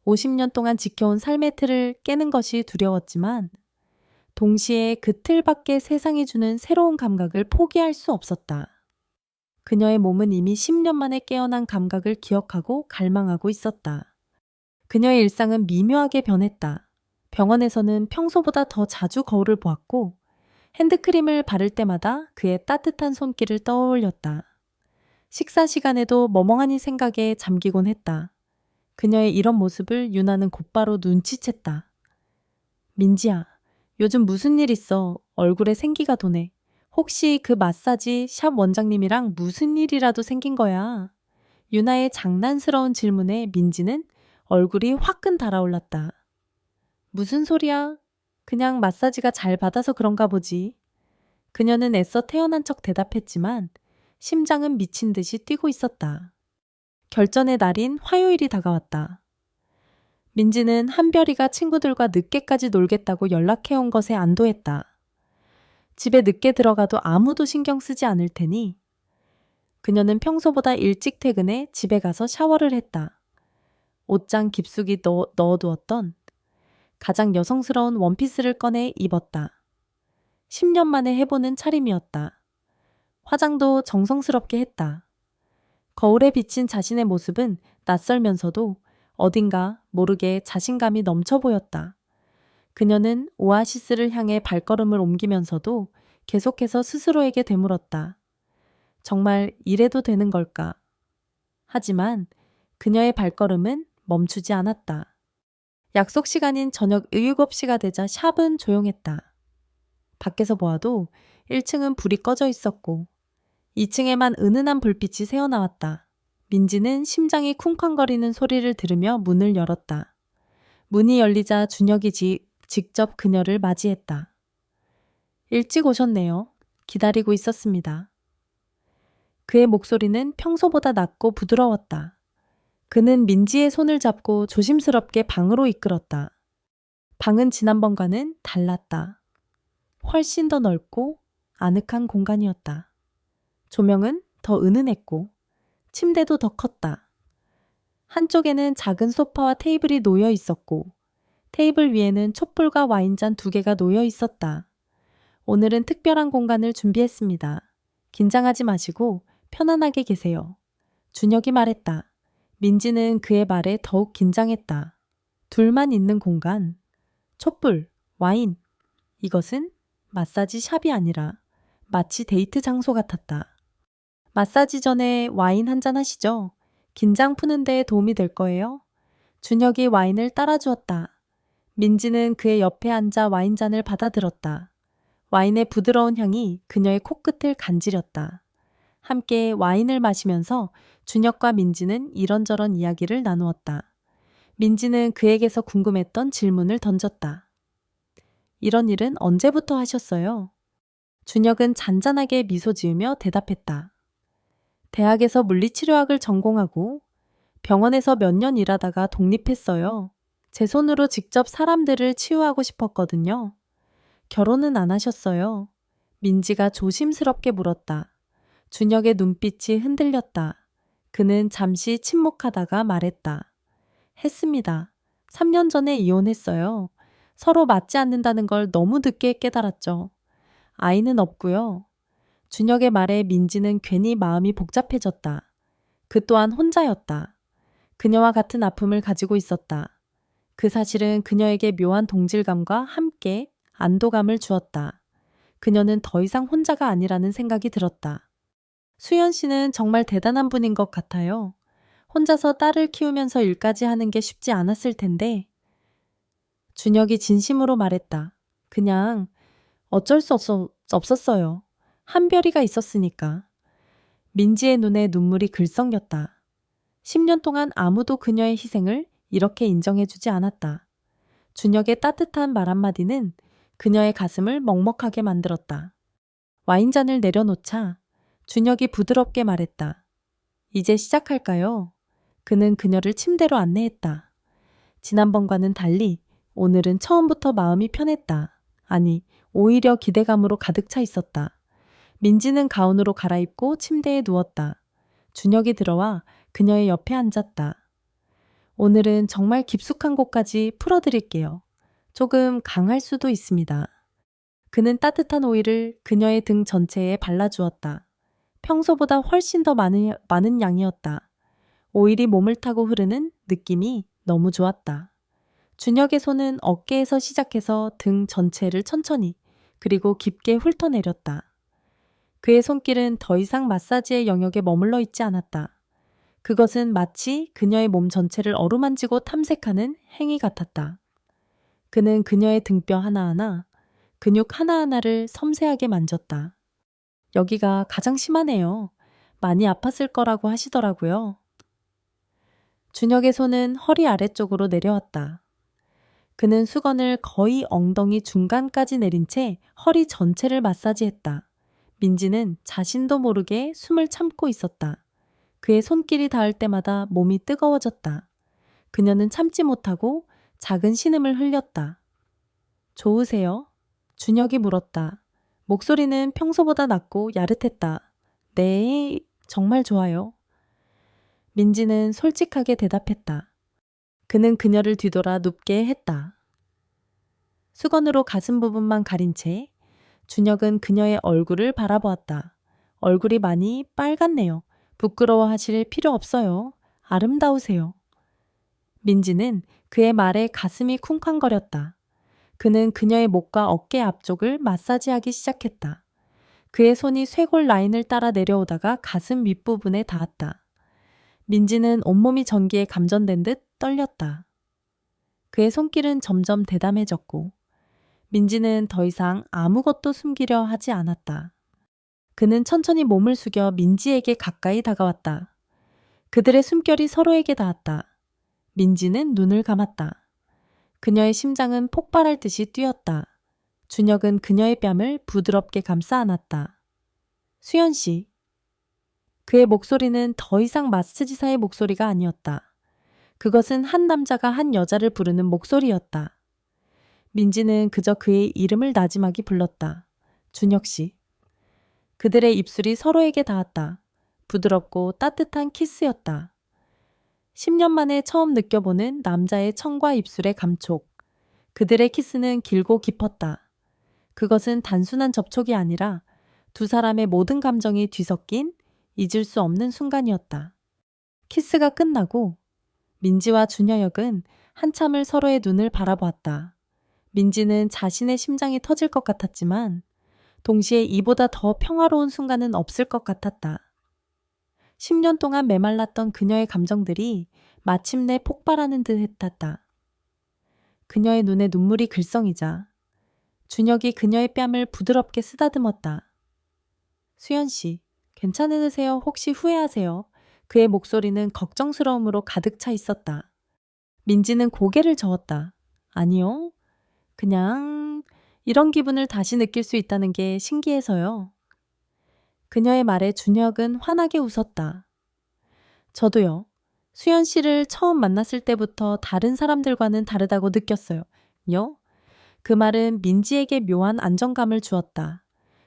50년 동안 지켜온 삶의 틀을 깨는 것이 두려웠지만 동시에 그 틀 밖의 세상이 주는 새로운 감각을 포기할 수 없었다. 그녀의 몸은 이미 10년 만에 깨어난 감각을 기억하고 갈망하고 있었다. 그녀의 일상은 미묘하게 변했다. 병원에서는 평소보다 더 자주 거울을 보았고 핸드크림을 바를 때마다 그의 따뜻한 손길을 떠올렸다. 식사 시간에도 멍멍하니 생각에 잠기곤 했다. 그녀의 이런 모습을 유나는 곧바로 눈치챘다. 민지야, 요즘 무슨 일 있어? 얼굴에 생기가 도네. 혹시 그 마사지 샵 원장님이랑 무슨 일이라도 생긴 거야? 유나의 장난스러운 질문에 민지는 얼굴이 화끈 달아올랐다. 무슨 소리야? 그냥 마사지가 잘 받아서 그런가 보지. 그녀는 애써 태어난 척 대답했지만 심장은 미친 듯이 뛰고 있었다. 결전의 날인 화요일이 다가왔다. 민지는 한별이가 친구들과 늦게까지 놀겠다고 연락해온 것에 안도했다. 집에 늦게 들어가도 아무도 신경 쓰지 않을 테니 그녀는 평소보다 일찍 퇴근해 집에 가서 샤워를 했다. 옷장 깊숙이 넣어두었던 가장 여성스러운 원피스를 꺼내 입었다. 10년 만에 해보는 차림이었다. 화장도 정성스럽게 했다. 거울에 비친 자신의 모습은 낯설면서도 어딘가 모르게 자신감이 넘쳐 보였다. 그녀는 오아시스를 향해 발걸음을 옮기면서도 계속해서 스스로에게 되물었다. 정말 이래도 되는 걸까? 하지만 그녀의 발걸음은 멈추지 않았다. 약속 시간인 저녁 7시가 되자 샵은 조용했다. 밖에서 보아도 1층은 불이 꺼져 있었고 2층에만 은은한 불빛이 새어나왔다. 민지는 심장이 쿵쾅거리는 소리를 들으며 문을 열었다. 문이 열리자 준혁이 직접 그녀를 맞이했다. 일찍 오셨네요. 기다리고 있었습니다. 그의 목소리는 평소보다 낮고 부드러웠다. 그는 민지의 손을 잡고 조심스럽게 방으로 이끌었다. 방은 지난번과는 달랐다. 훨씬 더 넓고 아늑한 공간이었다. 조명은 더 은은했고 침대도 더 컸다. 한쪽에는 작은 소파와 테이블이 놓여 있었고 테이블 위에는 촛불과 와인잔 2개가 놓여 있었다. 오늘은 특별한 공간을 준비했습니다. 긴장하지 마시고 편안하게 계세요. 준혁이 말했다. 민지는 그의 말에 더욱 긴장했다. 둘만 있는 공간, 촛불, 와인. 이것은 마사지 샵이 아니라 마치 데이트 장소 같았다. 마사지 전에 와인 한잔 하시죠? 긴장 푸는 데 도움이 될 거예요. 준혁이 와인을 따라주었다. 민지는 그의 옆에 앉아 와인잔을 받아들었다. 와인의 부드러운 향이 그녀의 코끝을 간지렸다. 함께 와인을 마시면서 준혁과 민지는 이런저런 이야기를 나누었다. 민지는 그에게서 궁금했던 질문을 던졌다. 이런 일은 언제부터 하셨어요? 준혁은 잔잔하게 미소 지으며 대답했다. 대학에서 물리치료학을 전공하고 병원에서 몇 년 일하다가 독립했어요. 제 손으로 직접 사람들을 치유하고 싶었거든요. 결혼은 안 하셨어요. 민지가 조심스럽게 물었다. 준혁의 눈빛이 흔들렸다. 그는 잠시 침묵하다가 말했다. 했습니다. 3년 전에 이혼했어요. 서로 맞지 않는다는 걸 너무 늦게 깨달았죠. 아이는 없고요. 준혁의 말에 민지는 괜히 마음이 복잡해졌다. 그 또한 혼자였다. 그녀와 같은 아픔을 가지고 있었다. 그 사실은 그녀에게 묘한 동질감과 함께 안도감을 주었다. 그녀는 더 이상 혼자가 아니라는 생각이 들었다. 수연 씨는 정말 대단한 분인 것 같아요. 혼자서 딸을 키우면서 일까지 하는 게 쉽지 않았을 텐데. 준혁이 진심으로 말했다. 그냥 어쩔 수 없었어요. 한별이가 있었으니까. 민지의 눈에 눈물이 글썽였다. 10년 동안 아무도 그녀의 희생을 이렇게 인정해주지 않았다. 준혁의 따뜻한 말 한마디는 그녀의 가슴을 먹먹하게 만들었다. 와인잔을 내려놓자 준혁이 부드럽게 말했다. 이제 시작할까요? 그는 그녀를 침대로 안내했다. 지난번과는 달리 오늘은 처음부터 마음이 편했다. 아니, 오히려 기대감으로 가득 차 있었다. 민지는 가운으로 갈아입고 침대에 누웠다. 준혁이 들어와 그녀의 옆에 앉았다. 오늘은 정말 깊숙한 곳까지 풀어드릴게요. 조금 강할 수도 있습니다. 그는 따뜻한 오일을 그녀의 등 전체에 발라주었다. 평소보다 훨씬 더 많은 양이었다. 오일이 몸을 타고 흐르는 느낌이 너무 좋았다. 준혁의 손은 어깨에서 시작해서 등 전체를 천천히 그리고 깊게 훑어내렸다. 그의 손길은 더 이상 마사지의 영역에 머물러 있지 않았다. 그것은 마치 그녀의 몸 전체를 어루만지고 탐색하는 행위 같았다. 그는 그녀의 등뼈 하나하나, 근육 하나하나를 섬세하게 만졌다. 여기가 가장 심하네요. 많이 아팠을 거라고 하시더라고요. 준혁의 손은 허리 아래쪽으로 내려왔다. 그는 수건을 거의 엉덩이 중간까지 내린 채 허리 전체를 마사지했다. 민지는 자신도 모르게 숨을 참고 있었다. 그의 손길이 닿을 때마다 몸이 뜨거워졌다. 그녀는 참지 못하고 작은 신음을 흘렸다. 좋으세요? 준혁이 물었다. 목소리는 평소보다 낮고 야릇했다. 네, 정말 좋아요. 민지는 솔직하게 대답했다. 그는 그녀를 뒤돌아 눕게 했다. 수건으로 가슴 부분만 가린 채 준혁은 그녀의 얼굴을 바라보았다. 얼굴이 많이 빨갛네요. 부끄러워하실 필요 없어요. 아름다우세요. 민지는 그의 말에 가슴이 쿵쾅거렸다. 그는 그녀의 목과 어깨 앞쪽을 마사지하기 시작했다. 그의 손이 쇄골 라인을 따라 내려오다가 가슴 윗부분에 닿았다. 민지는 온몸이 전기에 감전된 듯 떨렸다. 그의 손길은 점점 대담해졌고 민지는 더 이상 아무것도 숨기려 하지 않았다. 그는 천천히 몸을 숙여 민지에게 가까이 다가왔다. 그들의 숨결이 서로에게 닿았다. 민지는 눈을 감았다. 그녀의 심장은 폭발할 듯이 뛰었다. 준혁은 그녀의 뺨을 부드럽게 감싸 안았다. 수연 씨. 그의 목소리는 더 이상 마사지사의 목소리가 아니었다. 그것은 한 남자가 한 여자를 부르는 목소리였다. 민지는 그저 그의 이름을 나지막이 불렀다. 준혁 씨. 그들의 입술이 서로에게 닿았다. 부드럽고 따뜻한 키스였다. 10년 만에 처음 느껴보는 남자의 청과 입술의 감촉. 그들의 키스는 길고 깊었다. 그것은 단순한 접촉이 아니라 두 사람의 모든 감정이 뒤섞인 잊을 수 없는 순간이었다. 키스가 끝나고 민지와 준혁은 한참을 서로의 눈을 바라보았다. 민지는 자신의 심장이 터질 것 같았지만 동시에 이보다 더 평화로운 순간은 없을 것 같았다. 10년 동안 메말랐던 그녀의 감정들이 마침내 폭발하는 듯 했다. 그녀의 눈에 눈물이 글썽이자 준혁이 그녀의 뺨을 부드럽게 쓰다듬었다. 수연 씨, 괜찮으세요? 혹시 후회하세요? 그의 목소리는 걱정스러움으로 가득 차 있었다. 민지는 고개를 저었다. 아니요. 그냥 이런 기분을 다시 느낄 수 있다는 게 신기해서요. 그녀의 말에 준혁은 환하게 웃었다. 저도요. 수연 씨를 처음 만났을 때부터 다른 사람들과는 다르다고 느꼈어요. 요? 그 말은 민지에게 묘한 안정감을 주었다.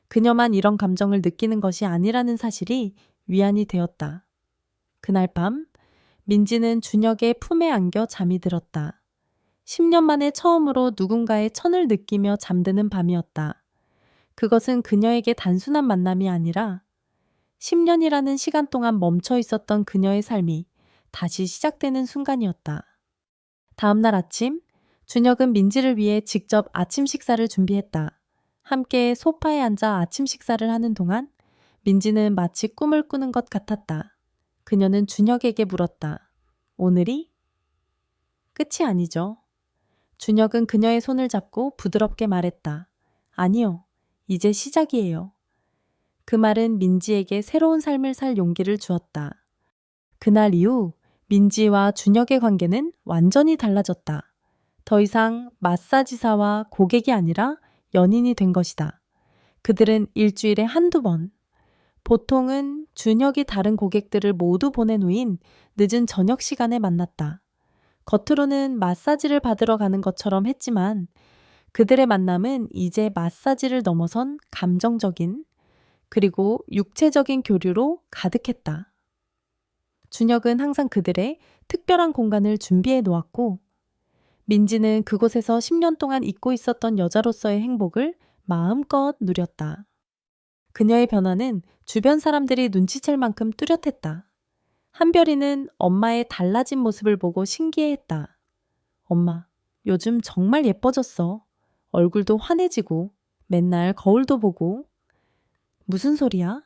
그녀만 이런 감정을 느끼는 것이 아니라는 사실이 위안이 되었다. 그날 밤 민지는 준혁의 품에 안겨 잠이 들었다. 10년 만에 처음으로 누군가의 천을 느끼며 잠드는 밤이었다. 그것은 그녀에게 단순한 만남이 아니라 10년이라는 시간 동안 멈춰 있었던 그녀의 삶이 다시 시작되는 순간이었다. 다음 날 아침, 준혁은 민지를 위해 직접 아침 식사를 준비했다. 함께 소파에 앉아 아침 식사를 하는 동안 민지는 마치 꿈을 꾸는 것 같았다. 그녀는 준혁에게 물었다. 오늘이? 끝이 아니죠. 준혁은 그녀의 손을 잡고 부드럽게 말했다. 아니요, 이제 시작이에요. 그 말은 민지에게 새로운 삶을 살 용기를 주었다. 그날 이후 민지와 준혁의 관계는 완전히 달라졌다. 더 이상 마사지사와 고객이 아니라 연인이 된 것이다. 그들은 일주일에 한두 번, 보통은 준혁이 다른 고객들을 모두 보낸 후인 늦은 저녁 시간에 만났다. 겉으로는 마사지를 받으러 가는 것처럼 했지만 그들의 만남은 이제 마사지를 넘어선 감정적인 그리고 육체적인 교류로 가득했다. 준혁은 항상 그들의 특별한 공간을 준비해 놓았고 민지는 그곳에서 10년 동안 잊고 있었던 여자로서의 행복을 마음껏 누렸다. 그녀의 변화는 주변 사람들이 눈치챌 만큼 뚜렷했다. 한별이는 엄마의 달라진 모습을 보고 신기해했다. 엄마, 요즘 정말 예뻐졌어. 얼굴도 환해지고 맨날 거울도 보고. 무슨 소리야?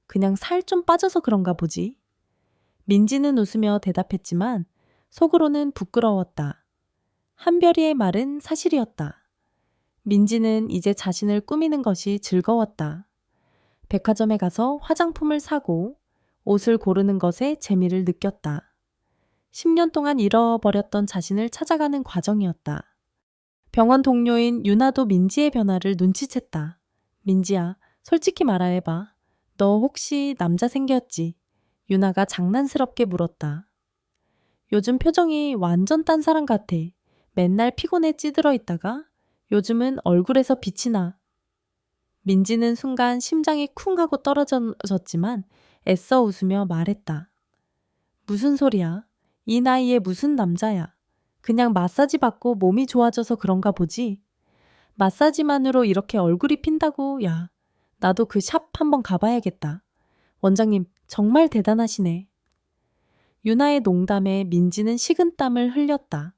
그냥 살 좀 빠져서 그런가 보지. 민지는 웃으며 대답했지만 속으로는 부끄러웠다. 한별이의 말은 사실이었다. 민지는 이제 자신을 꾸미는 것이 즐거웠다. 백화점에 가서 화장품을 사고 옷을 고르는 것에 재미를 느꼈다. 10년 동안 잃어버렸던 자신을 찾아가는 과정이었다. 병원 동료인 유나도 민지의 변화를 눈치챘다. 민지야, 솔직히 말해봐. 너 혹시 남자 생겼지? 유나가 장난스럽게 물었다. 요즘 표정이 완전 딴 사람 같아. 맨날 피곤에 찌들어 있다가 요즘은 얼굴에서 빛이 나. 민지는 순간 심장이 쿵 하고 떨어졌지만 애써 웃으며 말했다. 무슨 소리야? 이 나이에 무슨 남자야? 그냥 마사지 받고 몸이 좋아져서 그런가 보지. 마사지만으로 이렇게 얼굴이 핀다고, 야. 나도 그 샵 한번 가봐야겠다. 원장님, 정말 대단하시네. 유나의 농담에 민지는 식은땀을 흘렸다.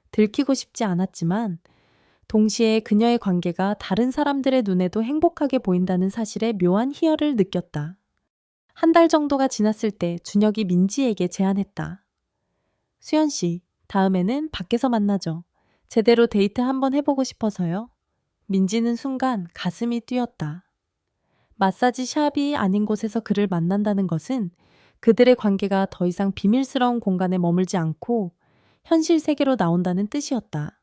들키고 싶지 않았지만 동시에 그녀의 관계가 다른 사람들의 눈에도 행복하게 보인다는 사실에 묘한 희열을 느꼈다. 한 달 정도가 지났을 때 준혁이 민지에게 제안했다. 수연 씨, 다음에는 밖에서 만나죠. 제대로 데이트 한번 해보고 싶어서요. 민지는 순간 가슴이 뛰었다. 마사지 샵이 아닌 곳에서 그를 만난다는 것은 그들의 관계가 더 이상 비밀스러운 공간에 머물지 않고 현실 세계로 나온다는 뜻이었다.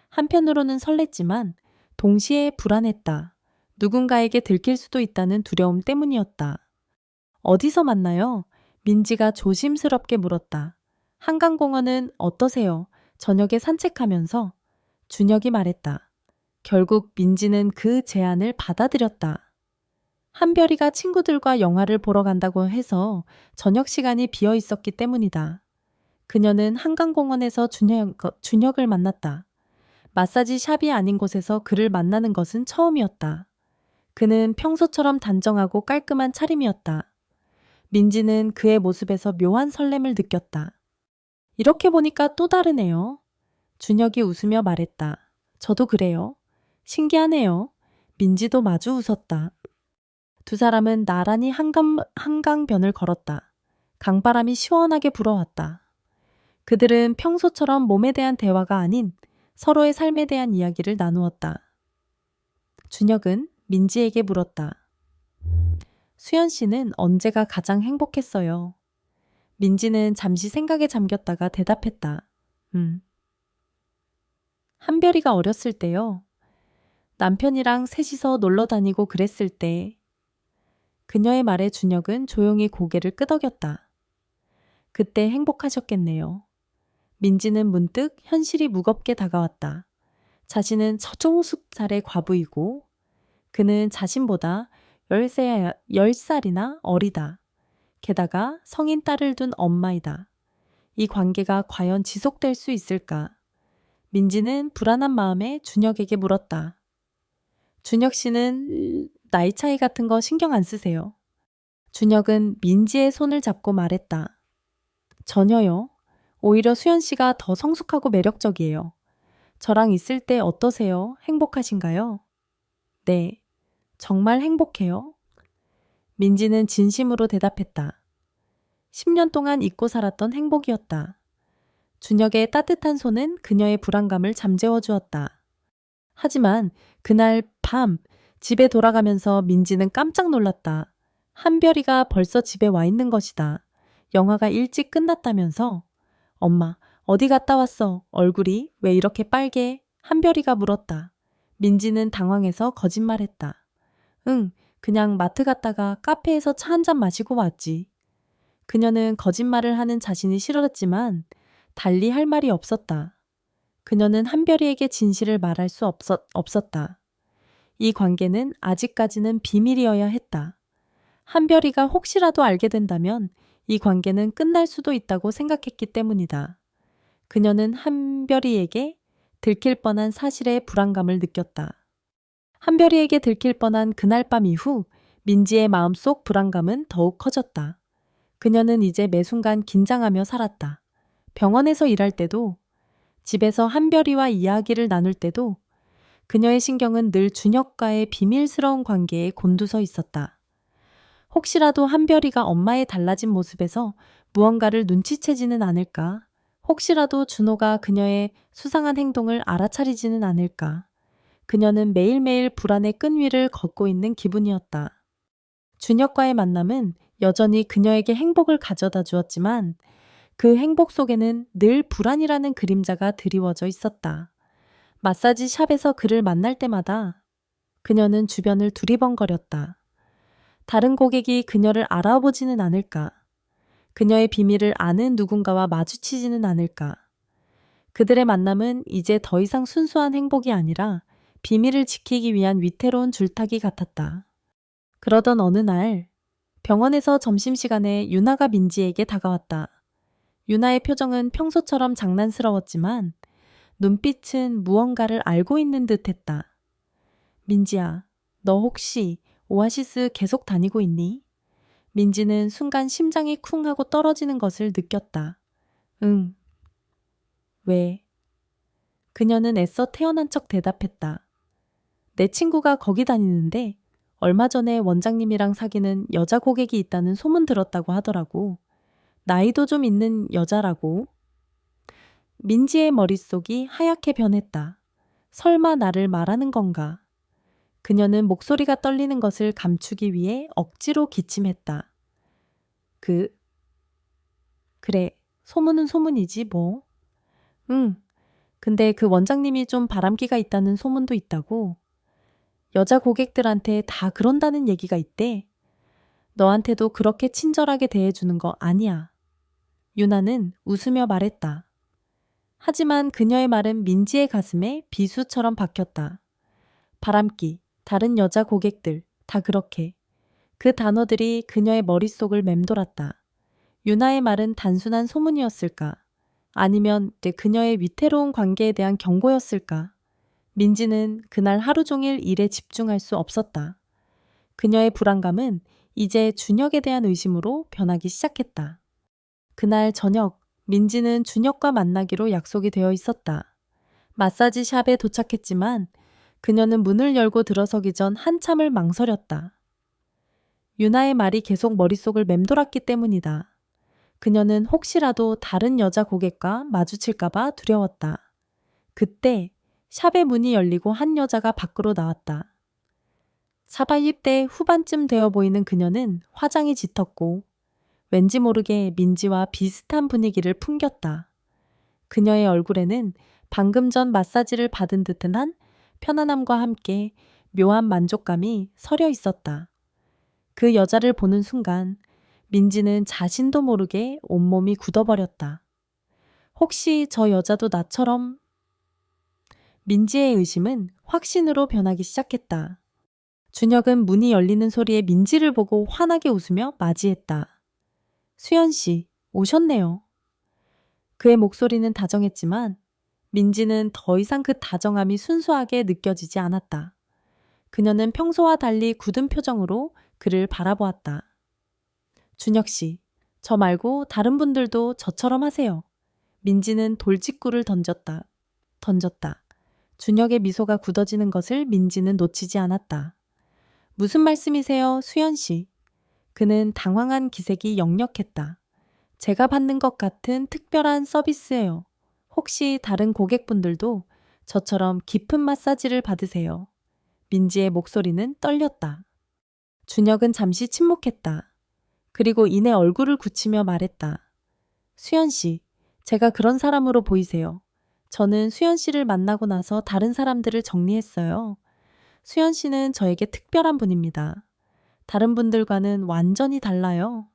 한편으로는 설렜지만 동시에 불안했다. 누군가에게 들킬 수도 있다는 두려움 때문이었다. 어디서 만나요? 민지가 조심스럽게 물었다. 한강공원은 어떠세요? 저녁에 산책하면서 준혁이 말했다. 결국 민지는 그 제안을 받아들였다. 한별이가 친구들과 영화를 보러 간다고 해서 저녁 시간이 비어 있었기 때문이다. 그녀는 한강공원에서 준혁을 만났다. 마사지 샵이 아닌 곳에서 그를 만나는 것은 처음이었다. 그는 평소처럼 단정하고 깔끔한 차림이었다. 민지는 그의 모습에서 묘한 설렘을 느꼈다. 이렇게 보니까 또 다르네요. 준혁이 웃으며 말했다. 저도 그래요. 신기하네요. 민지도 마주 웃었다. 두 사람은 나란히 한강변을 걸었다. 강바람이 시원하게 불어왔다. 그들은 평소처럼 몸에 대한 대화가 아닌 서로의 삶에 대한 이야기를 나누었다. 준혁은 민지에게 물었다. 수연 씨는 언제가 가장 행복했어요? 민지는 잠시 생각에 잠겼다가 대답했다. 한별이가 어렸을 때요. 남편이랑 셋이서 놀러 다니고 그랬을 때. 그녀의 말에 준혁은 조용히 고개를 끄덕였다. 그때 행복하셨겠네요. 민지는 문득 현실이 무겁게 다가왔다. 자신은 서종숙살의 과부이고 그는 자신보다 10살이나 어리다. 게다가 성인 딸을 둔 엄마이다. 이 관계가 과연 지속될 수 있을까? 민지는 불안한 마음에 준혁에게 물었다. 준혁 씨는 나이 차이 같은 거 신경 안 쓰세요? 준혁은 민지의 손을 잡고 말했다. 전혀요. 오히려 수연 씨가 더 성숙하고 매력적이에요. 저랑 있을 때 어떠세요? 행복하신가요? 네, 정말 행복해요. 민지는 진심으로 대답했다. 10년 동안 잊고 살았던 행복이었다. 준혁의 따뜻한 손은 그녀의 불안감을 잠재워 주었다. 하지만 그날 밤 집에 돌아가면서 민지는 깜짝 놀랐다. 한별이가 벌써 집에 와 있는 것이다. 영화가 일찍 끝났다면서? 엄마, 어디 갔다 왔어? 얼굴이 왜 이렇게 빨개? 한별이가 물었다. 민지는 당황해서 거짓말했다. 응, 그냥 마트 갔다가 카페에서 차 한 잔 마시고 왔지. 그녀는 거짓말을 하는 자신이 싫었지만 달리 할 말이 없었다. 그녀는 한별이에게 진실을 말할 수 없었다. 이 관계는 아직까지는 비밀이어야 했다. 한별이가 혹시라도 알게 된다면 이 관계는 끝날 수도 있다고 생각했기 때문이다. 그녀는 한별이에게 들킬 뻔한 사실에 불안감을 느꼈다. 한별이에게 들킬 뻔한 그날 밤 이후 민지의 마음속 불안감은 더욱 커졌다. 그녀는 이제 매 순간 긴장하며 살았다. 병원에서 일할 때도, 집에서 한별이와 이야기를 나눌 때도 그녀의 신경은 늘 준혁과의 비밀스러운 관계에 곤두서 있었다. 혹시라도 한별이가 엄마의 달라진 모습에서 무언가를 눈치채지는 않을까? 혹시라도 준호가 그녀의 수상한 행동을 알아차리지는 않을까? 그녀는 매일매일 불안의 끈위를 걷고 있는 기분이었다. 준혁과의 만남은 여전히 그녀에게 행복을 가져다 주었지만 그 행복 속에는 늘 불안이라는 그림자가 드리워져 있었다. 마사지 샵에서 그를 만날 때마다 그녀는 주변을 두리번거렸다. 다른 고객이 그녀를 알아보지는 않을까? 그녀의 비밀을 아는 누군가와 마주치지는 않을까? 그들의 만남은 이제 더 이상 순수한 행복이 아니라 비밀을 지키기 위한 위태로운 줄타기 같았다. 그러던 어느 날 병원에서 점심시간에 유나가 민지에게 다가왔다. 유나의 표정은 평소처럼 장난스러웠지만 눈빛은 무언가를 알고 있는 듯했다. 민지야, 너 혹시 오아시스 계속 다니고 있니? 민지는 순간 심장이 쿵 하고 떨어지는 것을 느꼈다. 응. 왜? 그녀는 애써 태어난 척 대답했다. 내 친구가 거기 다니는데 얼마 전에 원장님이랑 사귀는 여자 고객이 있다는 소문 들었다고 하더라고. 나이도 좀 있는 여자라고. 민지의 머릿속이 하얗게 변했다. 설마 나를 말하는 건가? 그녀는 목소리가 떨리는 것을 감추기 위해 억지로 기침했다. 그래, 소문은 소문이지 뭐. 응, 근데 그 원장님이 좀 바람기가 있다는 소문도 있다고. 여자 고객들한테 다 그런다는 얘기가 있대. 너한테도 그렇게 친절하게 대해주는 거 아니야. 유나는 웃으며 말했다. 하지만 그녀의 말은 민지의 가슴에 비수처럼 박혔다. 바람기, 다른 여자 고객들, 다 그렇게. 그 단어들이 그녀의 머릿속을 맴돌았다. 유나의 말은 단순한 소문이었을까? 아니면 그녀의 위태로운 관계에 대한 경고였을까? 민지는 그날 하루 종일 일에 집중할 수 없었다. 그녀의 불안감은 이제 준혁에 대한 의심으로 변하기 시작했다. 그날 저녁, 민지는 준혁과 만나기로 약속이 되어 있었다. 마사지 샵에 도착했지만 그녀는 문을 열고 들어서기 전 한참을 망설였다. 유나의 말이 계속 머릿속을 맴돌았기 때문이다. 그녀는 혹시라도 다른 여자 고객과 마주칠까봐 두려웠다. 그때 샵의 문이 열리고 한 여자가 밖으로 나왔다. 40대 후반쯤 되어 보이는 그녀는 화장이 짙었고 왠지 모르게 민지와 비슷한 분위기를 풍겼다. 그녀의 얼굴에는 방금 전 마사지를 받은 듯한 편안함과 함께 묘한 만족감이 서려 있었다. 그 여자를 보는 순간 민지는 자신도 모르게 온몸이 굳어버렸다. 혹시 저 여자도 나처럼... 민지의 의심은 확신으로 변하기 시작했다. 준혁은 문이 열리는 소리에 민지를 보고 환하게 웃으며 맞이했다. 수연 씨, 오셨네요. 그의 목소리는 다정했지만 민지는 더 이상 그 다정함이 순수하게 느껴지지 않았다. 그녀는 평소와 달리 굳은 표정으로 그를 바라보았다. 준혁 씨, 저 말고 다른 분들도 저처럼 하세요. 민지는 돌직구를 던졌다. 준혁의 미소가 굳어지는 것을 민지는 놓치지 않았다. 무슨 말씀이세요, 수연 씨? 그는 당황한 기색이 역력했다. 제가 받는 것 같은 특별한 서비스예요. 혹시 다른 고객분들도 저처럼 깊은 마사지를 받으세요? 민지의 목소리는 떨렸다. 준혁은 잠시 침묵했다. 그리고 이내 얼굴을 굳히며 말했다. 수연 씨, 제가 그런 사람으로 보이세요. 저는 수연 씨를 만나고 나서 다른 사람들을 정리했어요. 수연 씨는 저에게 특별한 분입니다. 다른 분들과는 완전히 달라요.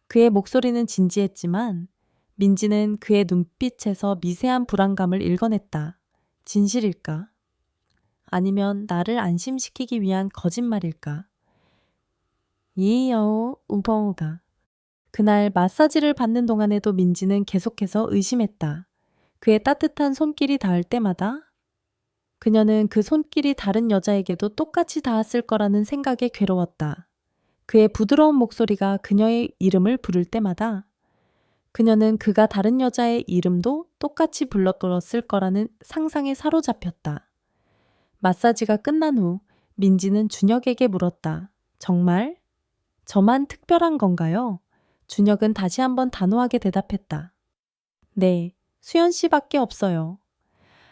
그의 목소리는 진지했지만 민지는 그의 눈빛에서 미세한 불안감을 읽어냈다. 진실일까? 아니면 나를 안심시키기 위한 거짓말일까? 이여우 우버우가. 그날 마사지를 받는 동안에도 민지는 계속해서 의심했다. 그의 따뜻한 손길이 닿을 때마다 그녀는 그 손길이 다른 여자에게도 똑같이 닿았을 거라는 생각에 괴로웠다. 그의 부드러운 목소리가 그녀의 이름을 부를 때마다 그녀는 그가 다른 여자의 이름도 똑같이 불렀을 거라는 상상에 사로잡혔다. 마사지가 끝난 후 민지는 준혁에게 물었다. 정말? 저만 특별한 건가요? 준혁은 다시 한번 단호하게 대답했다. 네, 수연 씨밖에 없어요.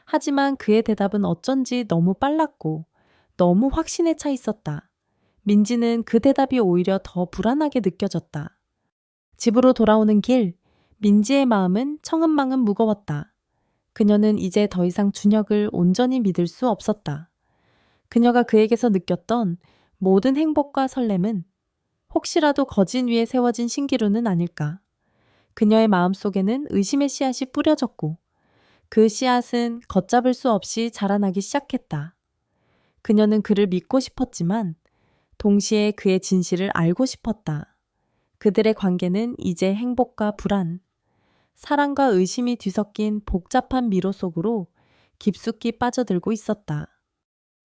하지만 그의 대답은 어쩐지 너무 빨랐고 너무 확신에 차 있었다. 민지는 그 대답이 오히려 더 불안하게 느껴졌다. 집으로 돌아오는 길, 민지의 마음은 청은망은 무거웠다. 그녀는 이제 더 이상 준혁을 온전히 믿을 수 없었다. 그녀가 그에게서 느꼈던 모든 행복과 설렘은 혹시라도 거진 위에 세워진 신기루는 아닐까. 그녀의 마음속에는 의심의 씨앗이 뿌려졌고 그 씨앗은 걷잡을 수 없이 자라나기 시작했다. 그녀는 그를 믿고 싶었지만 동시에 그의 진실을 알고 싶었다. 그들의 관계는 이제 행복과 불안, 사랑과 의심이 뒤섞인 복잡한 미로 속으로 깊숙이 빠져들고 있었다.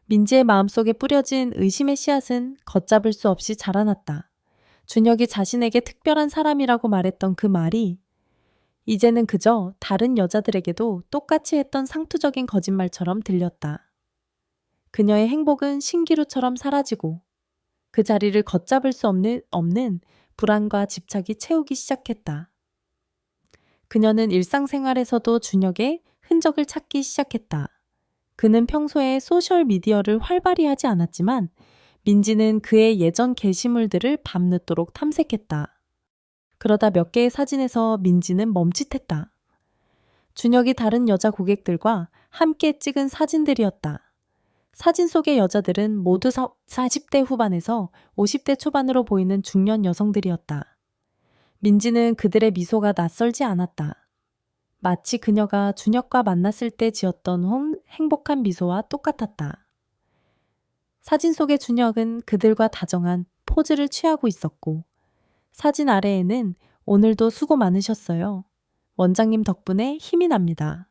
민지의 마음속에 뿌려진 의심의 씨앗은 걷잡을 수 없이 자라났다. 준혁이 자신에게 특별한 사람이라고 말했던 그 말이 이제는 그저 다른 여자들에게도 똑같이 했던 상투적인 거짓말처럼 들렸다. 그녀의 행복은 신기루처럼 사라지고 그 자리를 걷잡을 수 없는 불안과 집착이 채우기 시작했다. 그녀는 일상생활에서도 준혁의 흔적을 찾기 시작했다. 그는 평소에 소셜미디어를 활발히 하지 않았지만 민지는 그의 예전 게시물들을 밤늦도록 탐색했다. 그러다 몇 개의 사진에서 민지는 멈칫했다. 준혁이 다른 여자 고객들과 함께 찍은 사진들이었다. 사진 속의 여자들은 모두 40대 후반에서 50대 초반으로 보이는 중년 여성들이었다. 민지는 그들의 미소가 낯설지 않았다. 마치 그녀가 준혁과 만났을 때 지었던 행복한 미소와 똑같았다. 사진 속의 준혁은 그들과 다정한 포즈를 취하고 있었고 사진 아래에는 오늘도 수고 많으셨어요. 원장님 덕분에 힘이 납니다.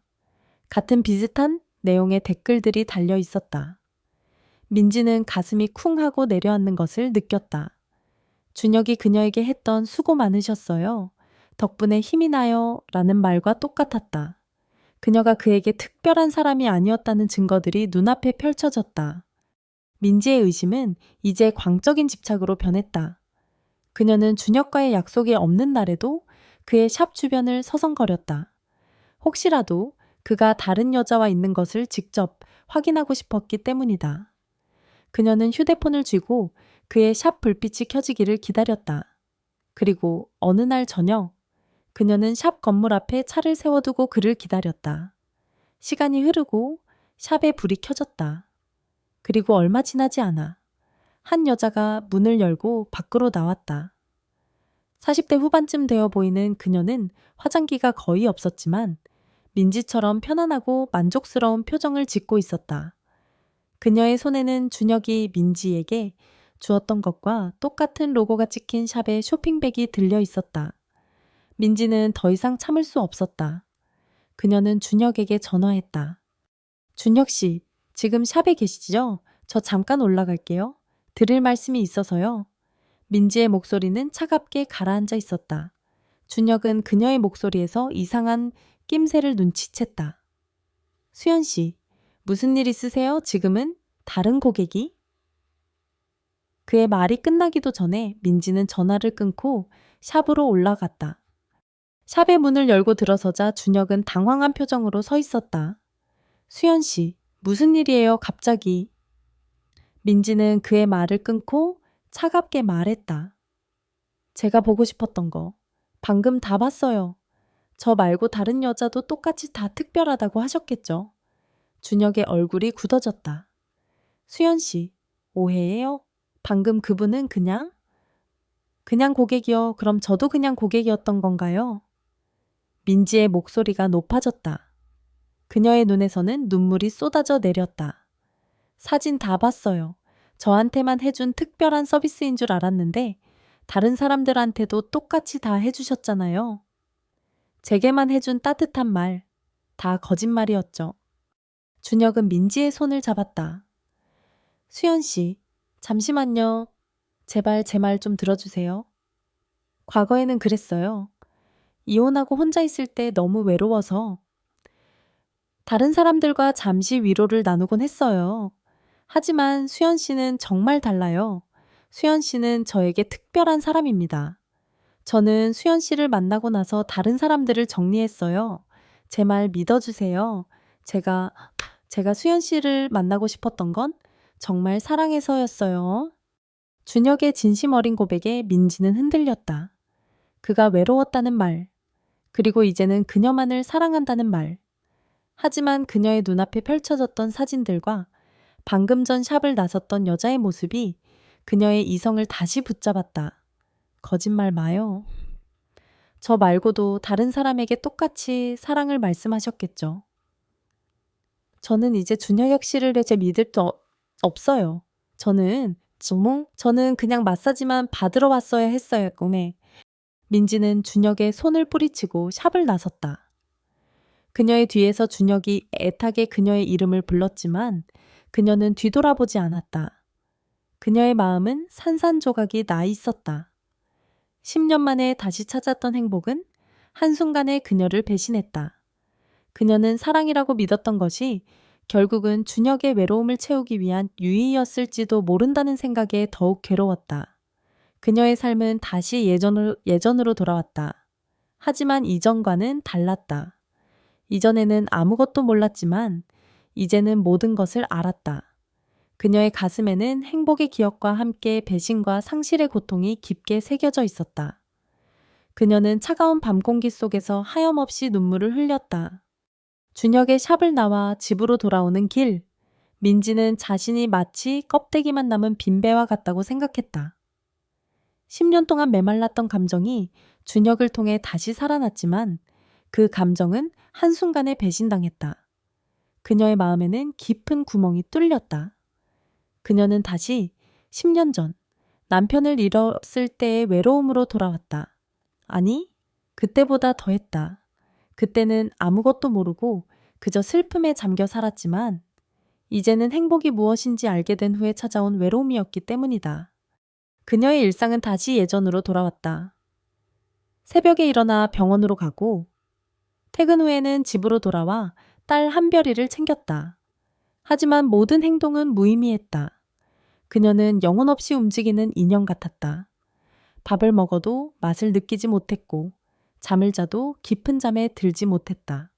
같은 비슷한 내용의 댓글들이 달려 있었다. 민지는 가슴이 쿵 하고 내려앉는 것을 느꼈다. 준혁이 그녀에게 했던 수고 많으셨어요. 덕분에 힘이 나요. 라는 말과 똑같았다. 그녀가 그에게 특별한 사람이 아니었다는 증거들이 눈앞에 펼쳐졌다. 민지의 의심은 이제 광적인 집착으로 변했다. 그녀는 준혁과의 약속이 없는 날에도 그의 샵 주변을 서성거렸다. 혹시라도 그가 다른 여자와 있는 것을 직접 확인하고 싶었기 때문이다. 그녀는 휴대폰을 쥐고 그의 샵 불빛이 켜지기를 기다렸다. 그리고 어느 날 저녁, 그녀는 샵 건물 앞에 차를 세워두고 그를 기다렸다. 시간이 흐르고 샵에 불이 켜졌다. 그리고 얼마 지나지 않아 한 여자가 문을 열고 밖으로 나왔다. 40대 후반쯤 되어 보이는 그녀는 화장기가 거의 없었지만 민지처럼 편안하고 만족스러운 표정을 짓고 있었다. 그녀의 손에는 준혁이 민지에게 주었던 것과 똑같은 로고가 찍힌 샵의 쇼핑백이 들려 있었다. 민지는 더 이상 참을 수 없었다. 그녀는 준혁에게 전화했다. 준혁 씨, 지금 샵에 계시죠? 저 잠깐 올라갈게요. 드릴 말씀이 있어서요. 민지의 목소리는 차갑게 가라앉아 있었다. 준혁은 그녀의 목소리에서 이상한 낌새를 눈치챘다. 수연 씨, 무슨 일 있으세요? 지금은 다른 고객이? 그의 말이 끝나기도 전에 민지는 전화를 끊고 샵으로 올라갔다. 샵의 문을 열고 들어서자 준혁은 당황한 표정으로 서 있었다. 수연 씨, 무슨 일이에요, 갑자기? 민지는 그의 말을 끊고 차갑게 말했다. 제가 보고 싶었던 거. 방금 다 봤어요. 저 말고 다른 여자도 똑같이 다 특별하다고 하셨겠죠. 준혁의 얼굴이 굳어졌다. 수연 씨, 오해예요? 방금 그분은 그냥 고객이요. 그럼 저도 그냥 고객이었던 건가요? 민지의 목소리가 높아졌다. 그녀의 눈에서는 눈물이 쏟아져 내렸다. 사진 다 봤어요. 저한테만 해준 특별한 서비스인 줄 알았는데 다른 사람들한테도 똑같이 다 해주셨잖아요. 제게만 해준 따뜻한 말, 다 거짓말이었죠. 준혁은 민지의 손을 잡았다. 수연 씨, 잠시만요. 제발 제 말 좀 들어주세요. 과거에는 그랬어요. 이혼하고 혼자 있을 때 너무 외로워서 다른 사람들과 잠시 위로를 나누곤 했어요. 하지만 수연 씨는 정말 달라요. 수연 씨는 저에게 특별한 사람입니다. 저는 수연 씨를 만나고 나서 다른 사람들을 정리했어요. 제 말 믿어주세요. 제가 수연 씨를 만나고 싶었던 건 정말 사랑해서였어요. 준혁의 진심 어린 고백에 민지는 흔들렸다. 그가 외로웠다는 말, 그리고 이제는 그녀만을 사랑한다는 말. 하지만 그녀의 눈앞에 펼쳐졌던 사진들과 방금 전 샵을 나섰던 여자의 모습이 그녀의 이성을 다시 붙잡았다. 거짓말 마요. 저 말고도 다른 사람에게 똑같이 사랑을 말씀하셨겠죠. 저는 이제 준혁 씨를 이제 믿을 수 없어요. 저는 그냥 마사지만 받으러 왔어야 했어요, 꿈에. 민지는 준혁의 손을 뿌리치고 샵을 나섰다. 그녀의 뒤에서 준혁이 애타게 그녀의 이름을 불렀지만 그녀는 뒤돌아보지 않았다. 그녀의 마음은 산산조각이 나 있었다. 10년 만에 다시 찾았던 행복은 한순간에 그녀를 배신했다. 그녀는 사랑이라고 믿었던 것이 결국은 준혁의 외로움을 채우기 위한 유의였을지도 모른다는 생각에 더욱 괴로웠다. 그녀의 삶은 다시 예전으로 돌아왔다. 하지만 이전과는 달랐다. 이전에는 아무것도 몰랐지만 이제는 모든 것을 알았다. 그녀의 가슴에는 행복의 기억과 함께 배신과 상실의 고통이 깊게 새겨져 있었다. 그녀는 차가운 밤 공기 속에서 하염없이 눈물을 흘렸다. 준혁의 샵을 나와 집으로 돌아오는 길, 민지는 자신이 마치 껍데기만 남은 빈배와 같다고 생각했다. 10년 동안 메말랐던 감정이 준혁을 통해 다시 살아났지만 그 감정은 한순간에 배신당했다. 그녀의 마음에는 깊은 구멍이 뚫렸다. 그녀는 다시 10년 전 남편을 잃었을 때의 외로움으로 돌아왔다. 아니, 그때보다 더했다. 그때는 아무것도 모르고 그저 슬픔에 잠겨 살았지만 이제는 행복이 무엇인지 알게 된 후에 찾아온 외로움이었기 때문이다. 그녀의 일상은 다시 예전으로 돌아왔다. 새벽에 일어나 병원으로 가고 퇴근 후에는 집으로 돌아와 딸 한별이를 챙겼다. 하지만 모든 행동은 무의미했다. 그녀는 영혼 없이 움직이는 인형 같았다. 밥을 먹어도 맛을 느끼지 못했고 잠을 자도 깊은 잠에 들지 못했다.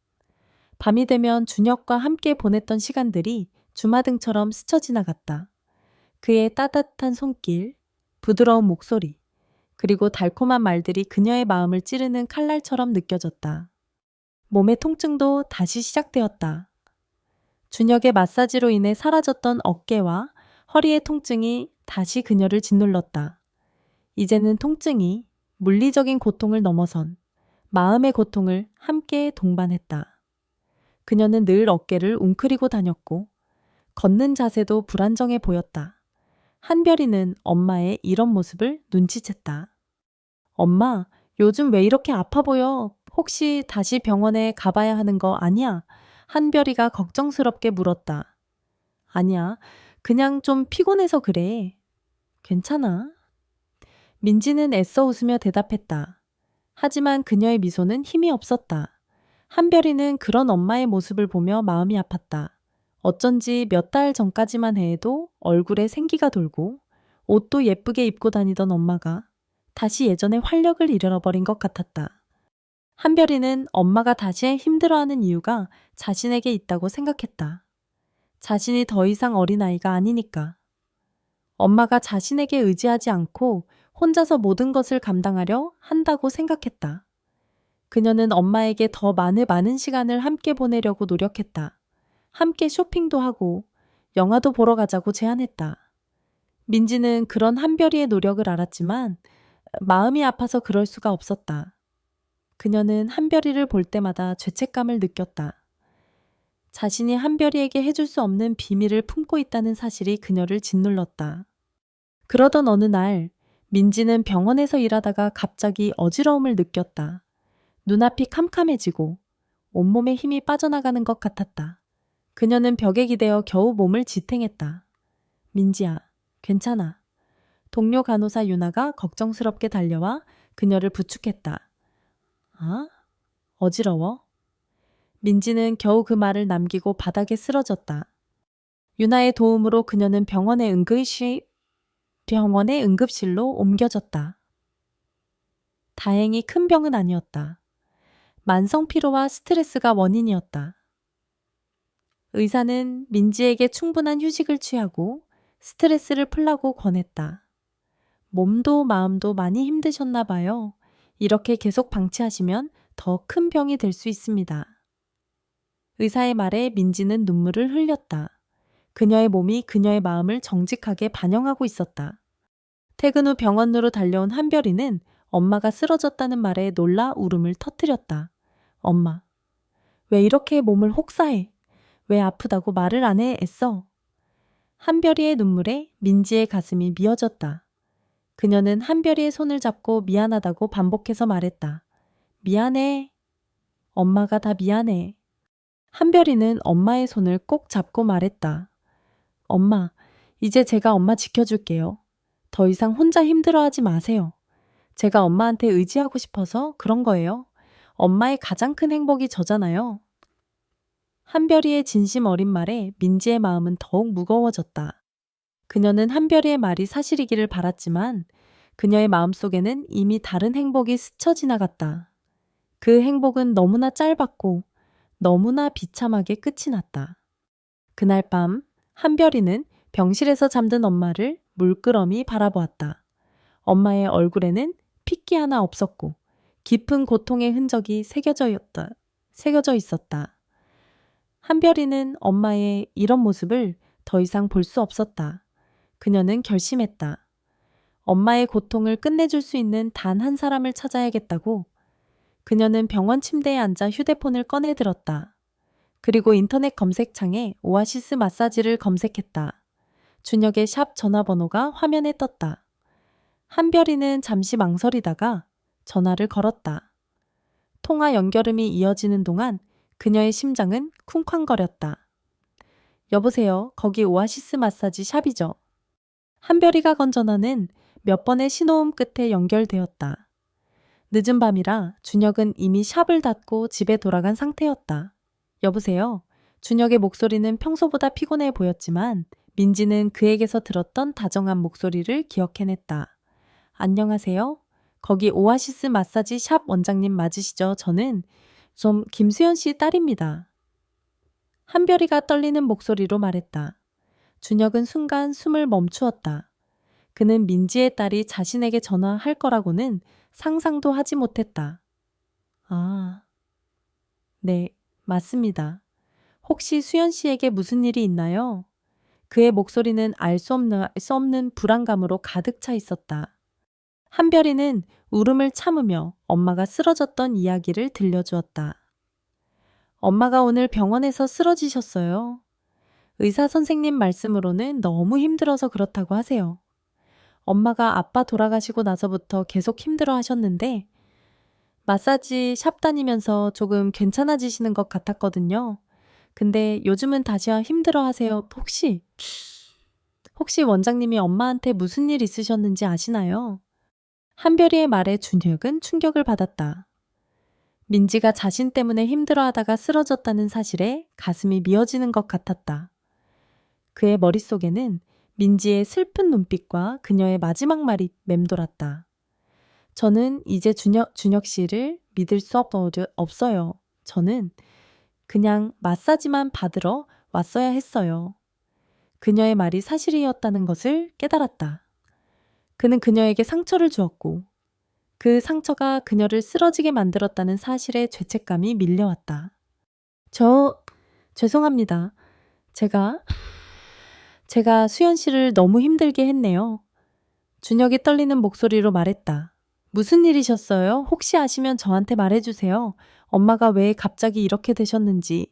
밤이 되면 준혁과 함께 보냈던 시간들이 주마등처럼 스쳐 지나갔다. 그의 따뜻한 손길, 부드러운 목소리, 그리고 달콤한 말들이 그녀의 마음을 찌르는 칼날처럼 느껴졌다. 몸의 통증도 다시 시작되었다. 준혁의 마사지로 인해 사라졌던 어깨와 허리의 통증이 다시 그녀를 짓눌렀다. 이제는 통증이 물리적인 고통을 넘어선 마음의 고통을 함께 동반했다. 그녀는 늘 어깨를 웅크리고 다녔고 걷는 자세도 불안정해 보였다. 한별이는 엄마의 이런 모습을 눈치챘다. 엄마, 요즘 왜 이렇게 아파 보여? 혹시 다시 병원에 가봐야 하는 거 아니야? 한별이가 걱정스럽게 물었다. 아니야. 그냥 좀 피곤해서 그래. 괜찮아. 민지는 애써 웃으며 대답했다. 하지만 그녀의 미소는 힘이 없었다. 한별이는 그런 엄마의 모습을 보며 마음이 아팠다. 어쩐지 몇 달 전까지만 해도 얼굴에 생기가 돌고 옷도 예쁘게 입고 다니던 엄마가 다시 예전의 활력을 잃어버린 것 같았다. 한별이는 엄마가 다시 힘들어하는 이유가 자신에게 있다고 생각했다. 자신이 더 이상 어린아이가 아니니까. 엄마가 자신에게 의지하지 않고 혼자서 모든 것을 감당하려 한다고 생각했다. 그녀는 엄마에게 더 많은 시간을 함께 보내려고 노력했다. 함께 쇼핑도 하고 영화도 보러 가자고 제안했다. 민지는 그런 한별이의 노력을 알았지만 마음이 아파서 그럴 수가 없었다. 그녀는 한별이를 볼 때마다 죄책감을 느꼈다. 자신이 한별이에게 해줄 수 없는 비밀을 품고 있다는 사실이 그녀를 짓눌렀다. 그러던 어느 날 민지는 병원에서 일하다가 갑자기 어지러움을 느꼈다. 눈앞이 캄캄해지고 온몸에 힘이 빠져나가는 것 같았다. 그녀는 벽에 기대어 겨우 몸을 지탱했다. 민지야, 괜찮아. 동료 간호사 유나가 걱정스럽게 달려와 그녀를 부축했다. 아? 어지러워? 민지는 겨우 그 말을 남기고 바닥에 쓰러졌다. 유나의 도움으로 그녀는 병원의 응급실로 옮겨졌다. 다행히 큰 병은 아니었다. 만성 피로와 스트레스가 원인이었다. 의사는 민지에게 충분한 휴식을 취하고 스트레스를 풀라고 권했다. 몸도 마음도 많이 힘드셨나 봐요. 이렇게 계속 방치하시면 더 큰 병이 될 수 있습니다. 의사의 말에 민지는 눈물을 흘렸다. 그녀의 몸이 그녀의 마음을 정직하게 반영하고 있었다. 퇴근 후 병원으로 달려온 한별이는 엄마가 쓰러졌다는 말에 놀라 울음을 터뜨렸다. 엄마, 왜 이렇게 몸을 혹사해? 왜 아프다고 말을 안 해 애써? 한별이의 눈물에 민지의 가슴이 미어졌다. 그녀는 한별이의 손을 잡고 미안하다고 반복해서 말했다. 미안해. 엄마가 다 미안해. 한별이는 엄마의 손을 꼭 잡고 말했다. 엄마, 이제 제가 엄마 지켜줄게요. 더 이상 혼자 힘들어하지 마세요. 제가 엄마한테 의지하고 싶어서 그런 거예요. 엄마의 가장 큰 행복이 저잖아요. 한별이의 진심 어린 말에 민지의 마음은 더욱 무거워졌다. 그녀는 한별이의 말이 사실이기를 바랐지만 그녀의 마음속에는 이미 다른 행복이 스쳐 지나갔다. 그 행복은 너무나 짧았고 너무나 비참하게 끝이 났다. 그날 밤 한별이는 병실에서 잠든 엄마를 물끄러미 바라보았다. 엄마의 얼굴에는 핏기 하나 없었고 깊은 고통의 흔적이 새겨져 있었다. 한별이는 엄마의 이런 모습을 더 이상 볼 수 없었다. 그녀는 결심했다. 엄마의 고통을 끝내줄 수 있는 단 한 사람을 찾아야겠다고. 그녀는 병원 침대에 앉아 휴대폰을 꺼내 들었다. 그리고 인터넷 검색창에 오아시스 마사지를 검색했다. 준혁의 샵 전화번호가 화면에 떴다. 한별이는 잠시 망설이다가 전화를 걸었다. 통화 연결음이 이어지는 동안 그녀의 심장은 쿵쾅거렸다. 여보세요. 거기 오아시스 마사지 샵이죠. 한별이가 건 전화는 몇 번의 신호음 끝에 연결되었다. 늦은 밤이라 준혁은 이미 샵을 닫고 집에 돌아간 상태였다. 여보세요. 준혁의 목소리는 평소보다 피곤해 보였지만 민지는 그에게서 들었던 다정한 목소리를 기억해냈다. 안녕하세요. 거기 오아시스 마사지 샵 원장님 맞으시죠? 저는 좀 김수연 씨 딸입니다. 한별이가 떨리는 목소리로 말했다. 준혁은 순간 숨을 멈추었다. 그는 민지의 딸이 자신에게 전화할 거라고는 상상도 하지 못했다. 아, 네, 맞습니다. 혹시 수연 씨에게 무슨 일이 있나요? 그의 목소리는 알 수 없는 불안감으로 가득 차 있었다. 한별이는 울음을 참으며 엄마가 쓰러졌던 이야기를 들려주었다. 엄마가 오늘 병원에서 쓰러지셨어요. 의사 선생님 말씀으로는 너무 힘들어서 그렇다고 하세요. 엄마가 아빠 돌아가시고 나서부터 계속 힘들어 하셨는데 마사지 샵 다니면서 조금 괜찮아지시는 것 같았거든요. 근데 요즘은 다시 힘들어 하세요. 혹시 원장님이 엄마한테 무슨 일 있으셨는지 아시나요? 한별이의 말에 준혁은 충격을 받았다. 민지가 자신 때문에 힘들어하다가 쓰러졌다는 사실에 가슴이 미어지는 것 같았다. 그의 머릿속에는 민지의 슬픈 눈빛과 그녀의 마지막 말이 맴돌았다. 저는 이제 준혁 씨를 믿을 수 없어요. 저는 그냥 마사지만 받으러 왔어야 했어요. 그녀의 말이 사실이었다는 것을 깨달았다. 그는 그녀에게 상처를 주었고 그 상처가 그녀를 쓰러지게 만들었다는 사실에 죄책감이 밀려왔다. 죄송합니다. 제가 수연 씨를 너무 힘들게 했네요. 준혁이 떨리는 목소리로 말했다. 무슨 일이셨어요? 혹시 아시면 저한테 말해주세요. 엄마가 왜 갑자기 이렇게 되셨는지.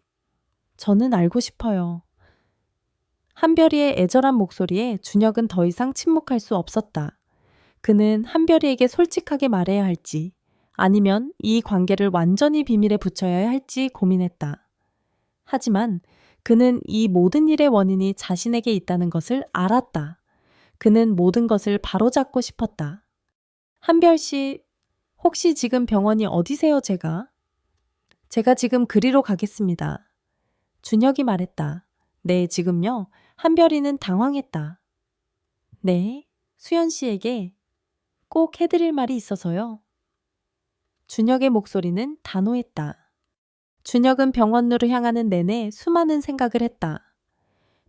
저는 알고 싶어요. 한별이의 애절한 목소리에 준혁은 더 이상 침묵할 수 없었다. 그는 한별이에게 솔직하게 말해야 할지 아니면 이 관계를 완전히 비밀에 붙여야 할지 고민했다. 하지만 그는 이 모든 일의 원인이 자신에게 있다는 것을 알았다. 그는 모든 것을 바로잡고 싶었다. 한별 씨, 혹시 지금 병원이 어디세요, 제가 지금 그리로 가겠습니다. 준혁이 말했다. 네, 지금요. 한별이는 당황했다. 네, 수연 씨에게 꼭 해드릴 말이 있어서요. 준혁의 목소리는 단호했다. 준혁은 병원으로 향하는 내내 수많은 생각을 했다.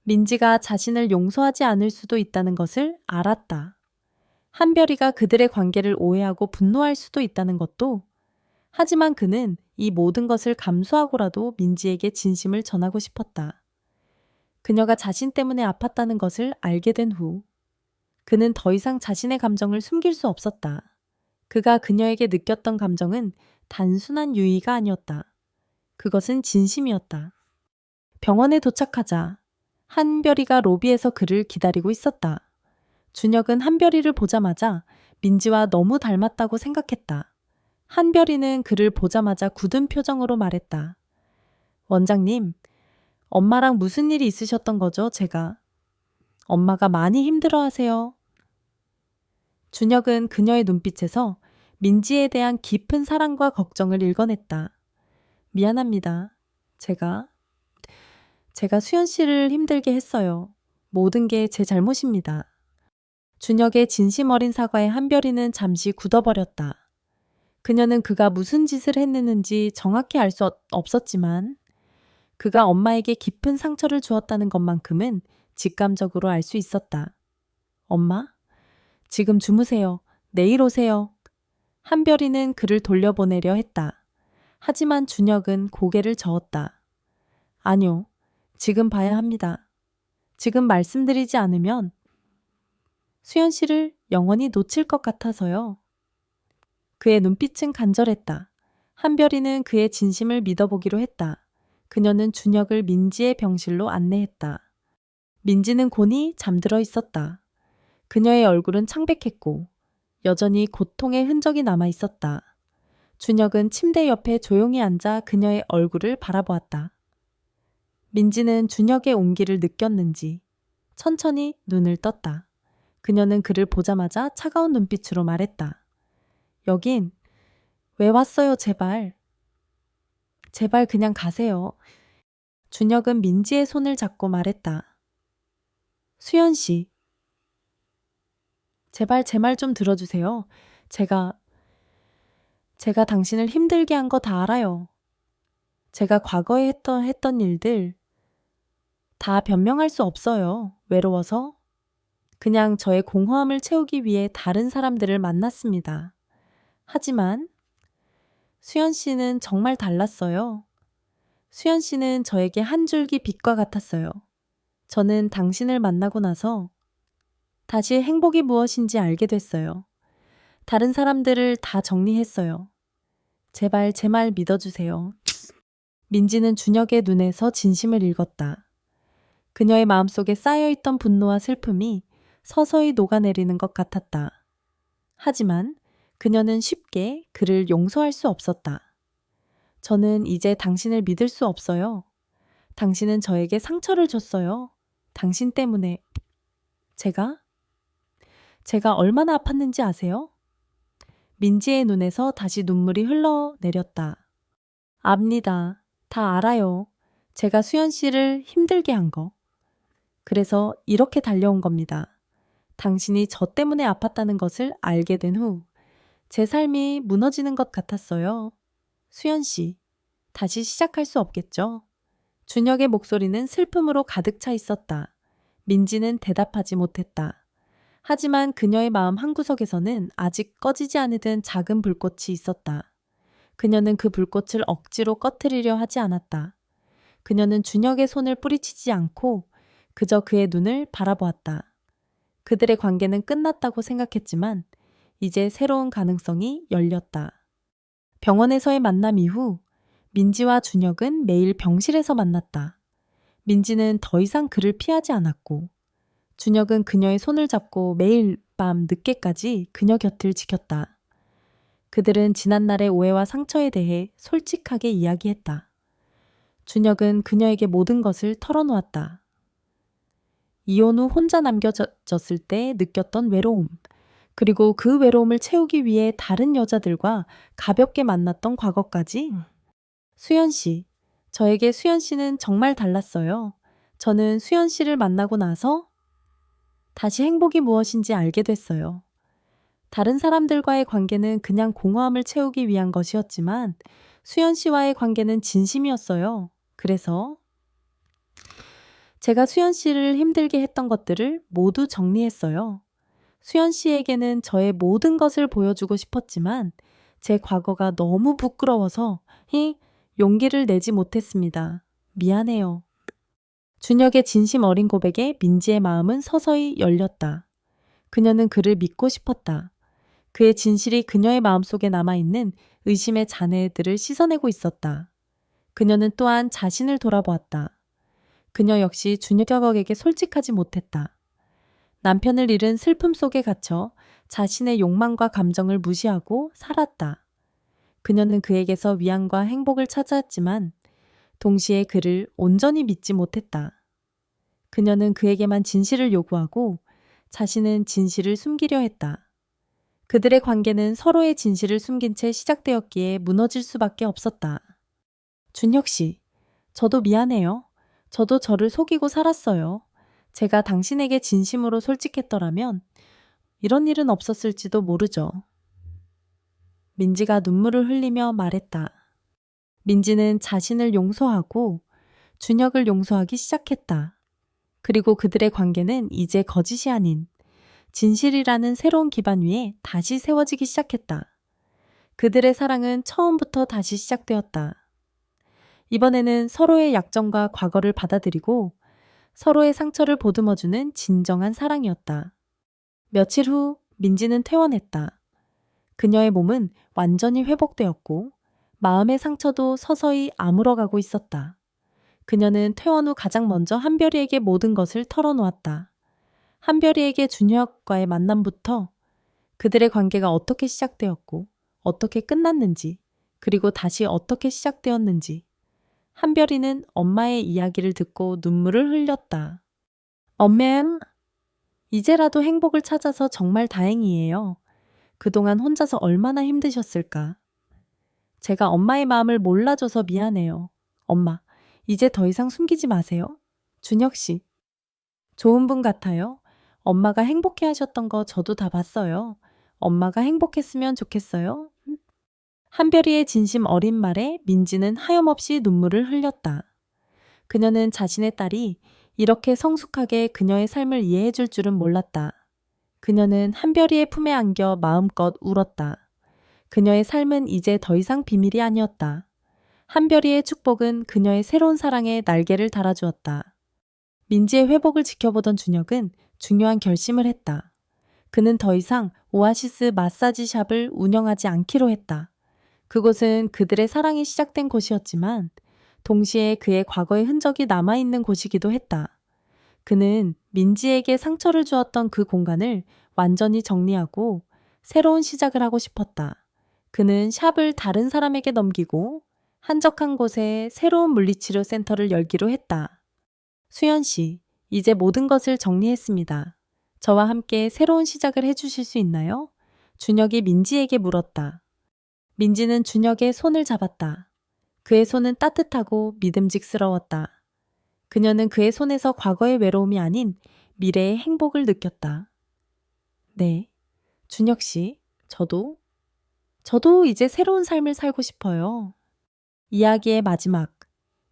민지가 자신을 용서하지 않을 수도 있다는 것을 알았다. 한별이가 그들의 관계를 오해하고 분노할 수도 있다는 것도. 하지만 그는 이 모든 것을 감수하고라도 민지에게 진심을 전하고 싶었다. 그녀가 자신 때문에 아팠다는 것을 알게 된 후 그는 더 이상 자신의 감정을 숨길 수 없었다. 그가 그녀에게 느꼈던 감정은 단순한 유의가 아니었다. 그것은 진심이었다. 병원에 도착하자 한별이가 로비에서 그를 기다리고 있었다. 준혁은 한별이를 보자마자 민지와 너무 닮았다고 생각했다. 한별이는 그를 보자마자 굳은 표정으로 말했다. 원장님, 엄마랑 무슨 일이 있으셨던 거죠, 엄마가 많이 힘들어하세요. 준혁은 그녀의 눈빛에서 민지에 대한 깊은 사랑과 걱정을 읽어냈다. 미안합니다. 제가 수연 씨를 힘들게 했어요. 모든 게 제 잘못입니다. 준혁의 진심 어린 사과에 한별이는 잠시 굳어버렸다. 그녀는 그가 무슨 짓을 했는지 정확히 알 수 없었지만 그가 엄마에게 깊은 상처를 주었다는 것만큼은 직감적으로 알 수 있었다. 엄마? 지금 주무세요. 내일 오세요. 한별이는 그를 돌려보내려 했다. 하지만 준혁은 고개를 저었다. 아니요. 지금 봐야 합니다. 지금 말씀드리지 않으면 수연 씨를 영원히 놓칠 것 같아서요. 그의 눈빛은 간절했다. 한별이는 그의 진심을 믿어보기로 했다. 그녀는 준혁을 민지의 병실로 안내했다. 민지는 곤히 잠들어 있었다. 그녀의 얼굴은 창백했고 여전히 고통의 흔적이 남아 있었다. 준혁은 침대 옆에 조용히 앉아 그녀의 얼굴을 바라보았다. 민지는 준혁의 온기를 느꼈는지 천천히 눈을 떴다. 그녀는 그를 보자마자 차가운 눈빛으로 말했다. 여긴 왜 왔어요, 제발. 제발 그냥 가세요. 준혁은 민지의 손을 잡고 말했다. 수연 씨. 제발 제 말 좀 들어주세요. 제가 당신을 힘들게 한 거 다 알아요. 제가 과거에 했던 일들 다 변명할 수 없어요. 외로워서. 그냥 저의 공허함을 채우기 위해 다른 사람들을 만났습니다. 하지만 수연 씨는 정말 달랐어요. 수연 씨는 저에게 한 줄기 빛과 같았어요. 저는 당신을 만나고 나서 다시 행복이 무엇인지 알게 됐어요. 다른 사람들을 다 정리했어요. 제발 제 말 믿어주세요. 민지는 준혁의 눈에서 진심을 읽었다. 그녀의 마음속에 쌓여있던 분노와 슬픔이 서서히 녹아내리는 것 같았다. 하지만 그녀는 쉽게 그를 용서할 수 없었다. 저는 이제 당신을 믿을 수 없어요. 당신은 저에게 상처를 줬어요. 당신 때문에. 제가? 제가 얼마나 아팠는지 아세요? 민지의 눈에서 다시 눈물이 흘러내렸다. 압니다. 다 알아요. 제가 수연 씨를 힘들게 한 거. 그래서 이렇게 달려온 겁니다. 당신이 저 때문에 아팠다는 것을 알게 된 후 제 삶이 무너지는 것 같았어요. 수연 씨, 다시 시작할 수 없겠죠? 준혁의 목소리는 슬픔으로 가득 차 있었다. 민지는 대답하지 못했다. 하지만 그녀의 마음 한구석에서는 아직 꺼지지 않으던 작은 불꽃이 있었다. 그녀는 그 불꽃을 억지로 꺼트리려 하지 않았다. 그녀는 준혁의 손을 뿌리치지 않고 그저 그의 눈을 바라보았다. 그들의 관계는 끝났다고 생각했지만 이제 새로운 가능성이 열렸다. 병원에서의 만남 이후 민지와 준혁은 매일 병실에서 만났다. 민지는 더 이상 그를 피하지 않았고 준혁은 그녀의 손을 잡고 매일 밤 늦게까지 그녀 곁을 지켰다. 그들은 지난날의 오해와 상처에 대해 솔직하게 이야기했다. 준혁은 그녀에게 모든 것을 털어놓았다. 이혼 후 혼자 남겨졌을 때 느꼈던 외로움, 그리고 그 외로움을 채우기 위해 다른 여자들과 가볍게 만났던 과거까지. 수연 씨, 저에게 수연 씨는 정말 달랐어요. 저는 수연 씨를 만나고 나서 다시 행복이 무엇인지 알게 됐어요. 다른 사람들과의 관계는 그냥 공허함을 채우기 위한 것이었지만 수연 씨와의 관계는 진심이었어요. 그래서 제가 수연 씨를 힘들게 했던 것들을 모두 정리했어요. 수연 씨에게는 저의 모든 것을 보여주고 싶었지만 제 과거가 너무 부끄러워서 용기를 내지 못했습니다. 미안해요. 준혁의 진심 어린 고백에 민지의 마음은 서서히 열렸다. 그녀는 그를 믿고 싶었다. 그의 진실이 그녀의 마음속에 남아있는 의심의 잔해들을 씻어내고 있었다. 그녀는 또한 자신을 돌아보았다. 그녀 역시 준혁에게 솔직하지 못했다. 남편을 잃은 슬픔 속에 갇혀 자신의 욕망과 감정을 무시하고 살았다. 그녀는 그에게서 위안과 행복을 찾았지만 동시에 그를 온전히 믿지 못했다. 그녀는 그에게만 진실을 요구하고 자신은 진실을 숨기려 했다. 그들의 관계는 서로의 진실을 숨긴 채 시작되었기에 무너질 수밖에 없었다. 준혁 씨, 저도 미안해요. 저도 저를 속이고 살았어요. 제가 당신에게 진심으로 솔직했더라면 이런 일은 없었을지도 모르죠. 민지가 눈물을 흘리며 말했다. 민지는 자신을 용서하고 준혁을 용서하기 시작했다. 그리고 그들의 관계는 이제 거짓이 아닌 진실이라는 새로운 기반 위에 다시 세워지기 시작했다. 그들의 사랑은 처음부터 다시 시작되었다. 이번에는 서로의 약점과 과거를 받아들이고 서로의 상처를 보듬어주는 진정한 사랑이었다. 며칠 후 민지는 퇴원했다. 그녀의 몸은 완전히 회복되었고 마음의 상처도 서서히 아물어가고 있었다. 그녀는 퇴원 후 가장 먼저 한별이에게 모든 것을 털어놓았다. 한별이에게 준혁과의 만남부터 그들의 관계가 어떻게 시작되었고 어떻게 끝났는지 그리고 다시 어떻게 시작되었는지 한별이는 엄마의 이야기를 듣고 눈물을 흘렸다. 엄마, 이제라도 행복을 찾아서 정말 다행이에요. 그동안 혼자서 얼마나 힘드셨을까. 제가 엄마의 마음을 몰라줘서 미안해요. 엄마, 이제 더 이상 숨기지 마세요. 준혁 씨, 좋은 분 같아요. 엄마가 행복해 하셨던 거 저도 다 봤어요. 엄마가 행복했으면 좋겠어요. 한별이의 진심 어린 말에 민지는 하염없이 눈물을 흘렸다. 그녀는 자신의 딸이 이렇게 성숙하게 그녀의 삶을 이해해 줄 줄은 몰랐다. 그녀는 한별이의 품에 안겨 마음껏 울었다. 그녀의 삶은 이제 더 이상 비밀이 아니었다. 한별이의 축복은 그녀의 새로운 사랑에 날개를 달아주었다. 민지의 회복을 지켜보던 준혁은 중요한 결심을 했다. 그는 더 이상 오아시스 마사지 샵을 운영하지 않기로 했다. 그곳은 그들의 사랑이 시작된 곳이었지만 동시에 그의 과거의 흔적이 남아있는 곳이기도 했다. 그는 민지에게 상처를 주었던 그 공간을 완전히 정리하고 새로운 시작을 하고 싶었다. 그는 샵을 다른 사람에게 넘기고 한적한 곳에 새로운 물리치료 센터를 열기로 했다. 수연 씨, 이제 모든 것을 정리했습니다. 저와 함께 새로운 시작을 해주실 수 있나요? 준혁이 민지에게 물었다. 민지는 준혁의 손을 잡았다. 그의 손은 따뜻하고 믿음직스러웠다. 그녀는 그의 손에서 과거의 외로움이 아닌 미래의 행복을 느꼈다. 네, 준혁 씨, 저도 이제 새로운 삶을 살고 싶어요. 이야기의 마지막.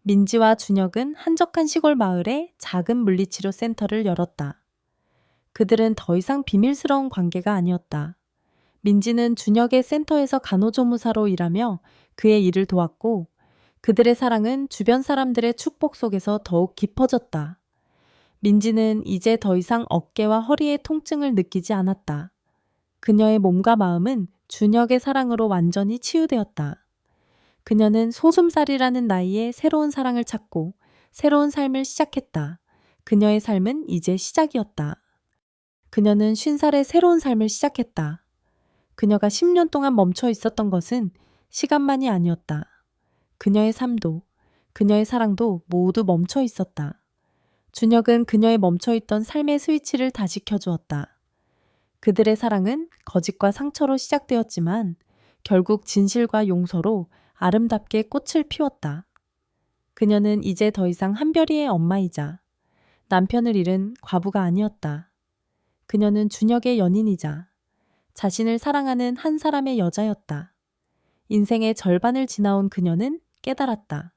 민지와 준혁은 한적한 시골 마을에 작은 물리치료 센터를 열었다. 그들은 더 이상 비밀스러운 관계가 아니었다. 민지는 준혁의 센터에서 간호조무사로 일하며 그의 일을 도왔고 그들의 사랑은 주변 사람들의 축복 속에서 더욱 깊어졌다. 민지는 이제 더 이상 어깨와 허리의 통증을 느끼지 않았다. 그녀의 몸과 마음은 준혁의 사랑으로 완전히 치유되었다. 그녀는 소숨살이라는 나이에 새로운 사랑을 찾고 새로운 삶을 시작했다. 그녀의 삶은 이제 시작이었다. 그녀는 50살에 새로운 삶을 시작했다. 그녀가 10년 동안 멈춰 있었던 것은 시간만이 아니었다. 그녀의 삶도, 그녀의 사랑도 모두 멈춰 있었다. 준혁은 그녀의 멈춰있던 삶의 스위치를 다시 켜주었다. 그들의 사랑은 거짓과 상처로 시작되었지만 결국 진실과 용서로 아름답게 꽃을 피웠다. 그녀는 이제 더 이상 한별이의 엄마이자 남편을 잃은 과부가 아니었다. 그녀는 준혁의 연인이자 자신을 사랑하는 한 사람의 여자였다. 인생의 절반을 지나온 그녀는 깨달았다.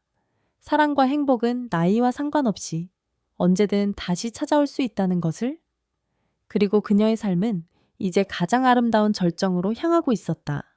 사랑과 행복은 나이와 상관없이 언제든 다시 찾아올 수 있다는 것을. 그리고 그녀의 삶은 이제 가장 아름다운 절정으로 향하고 있었다.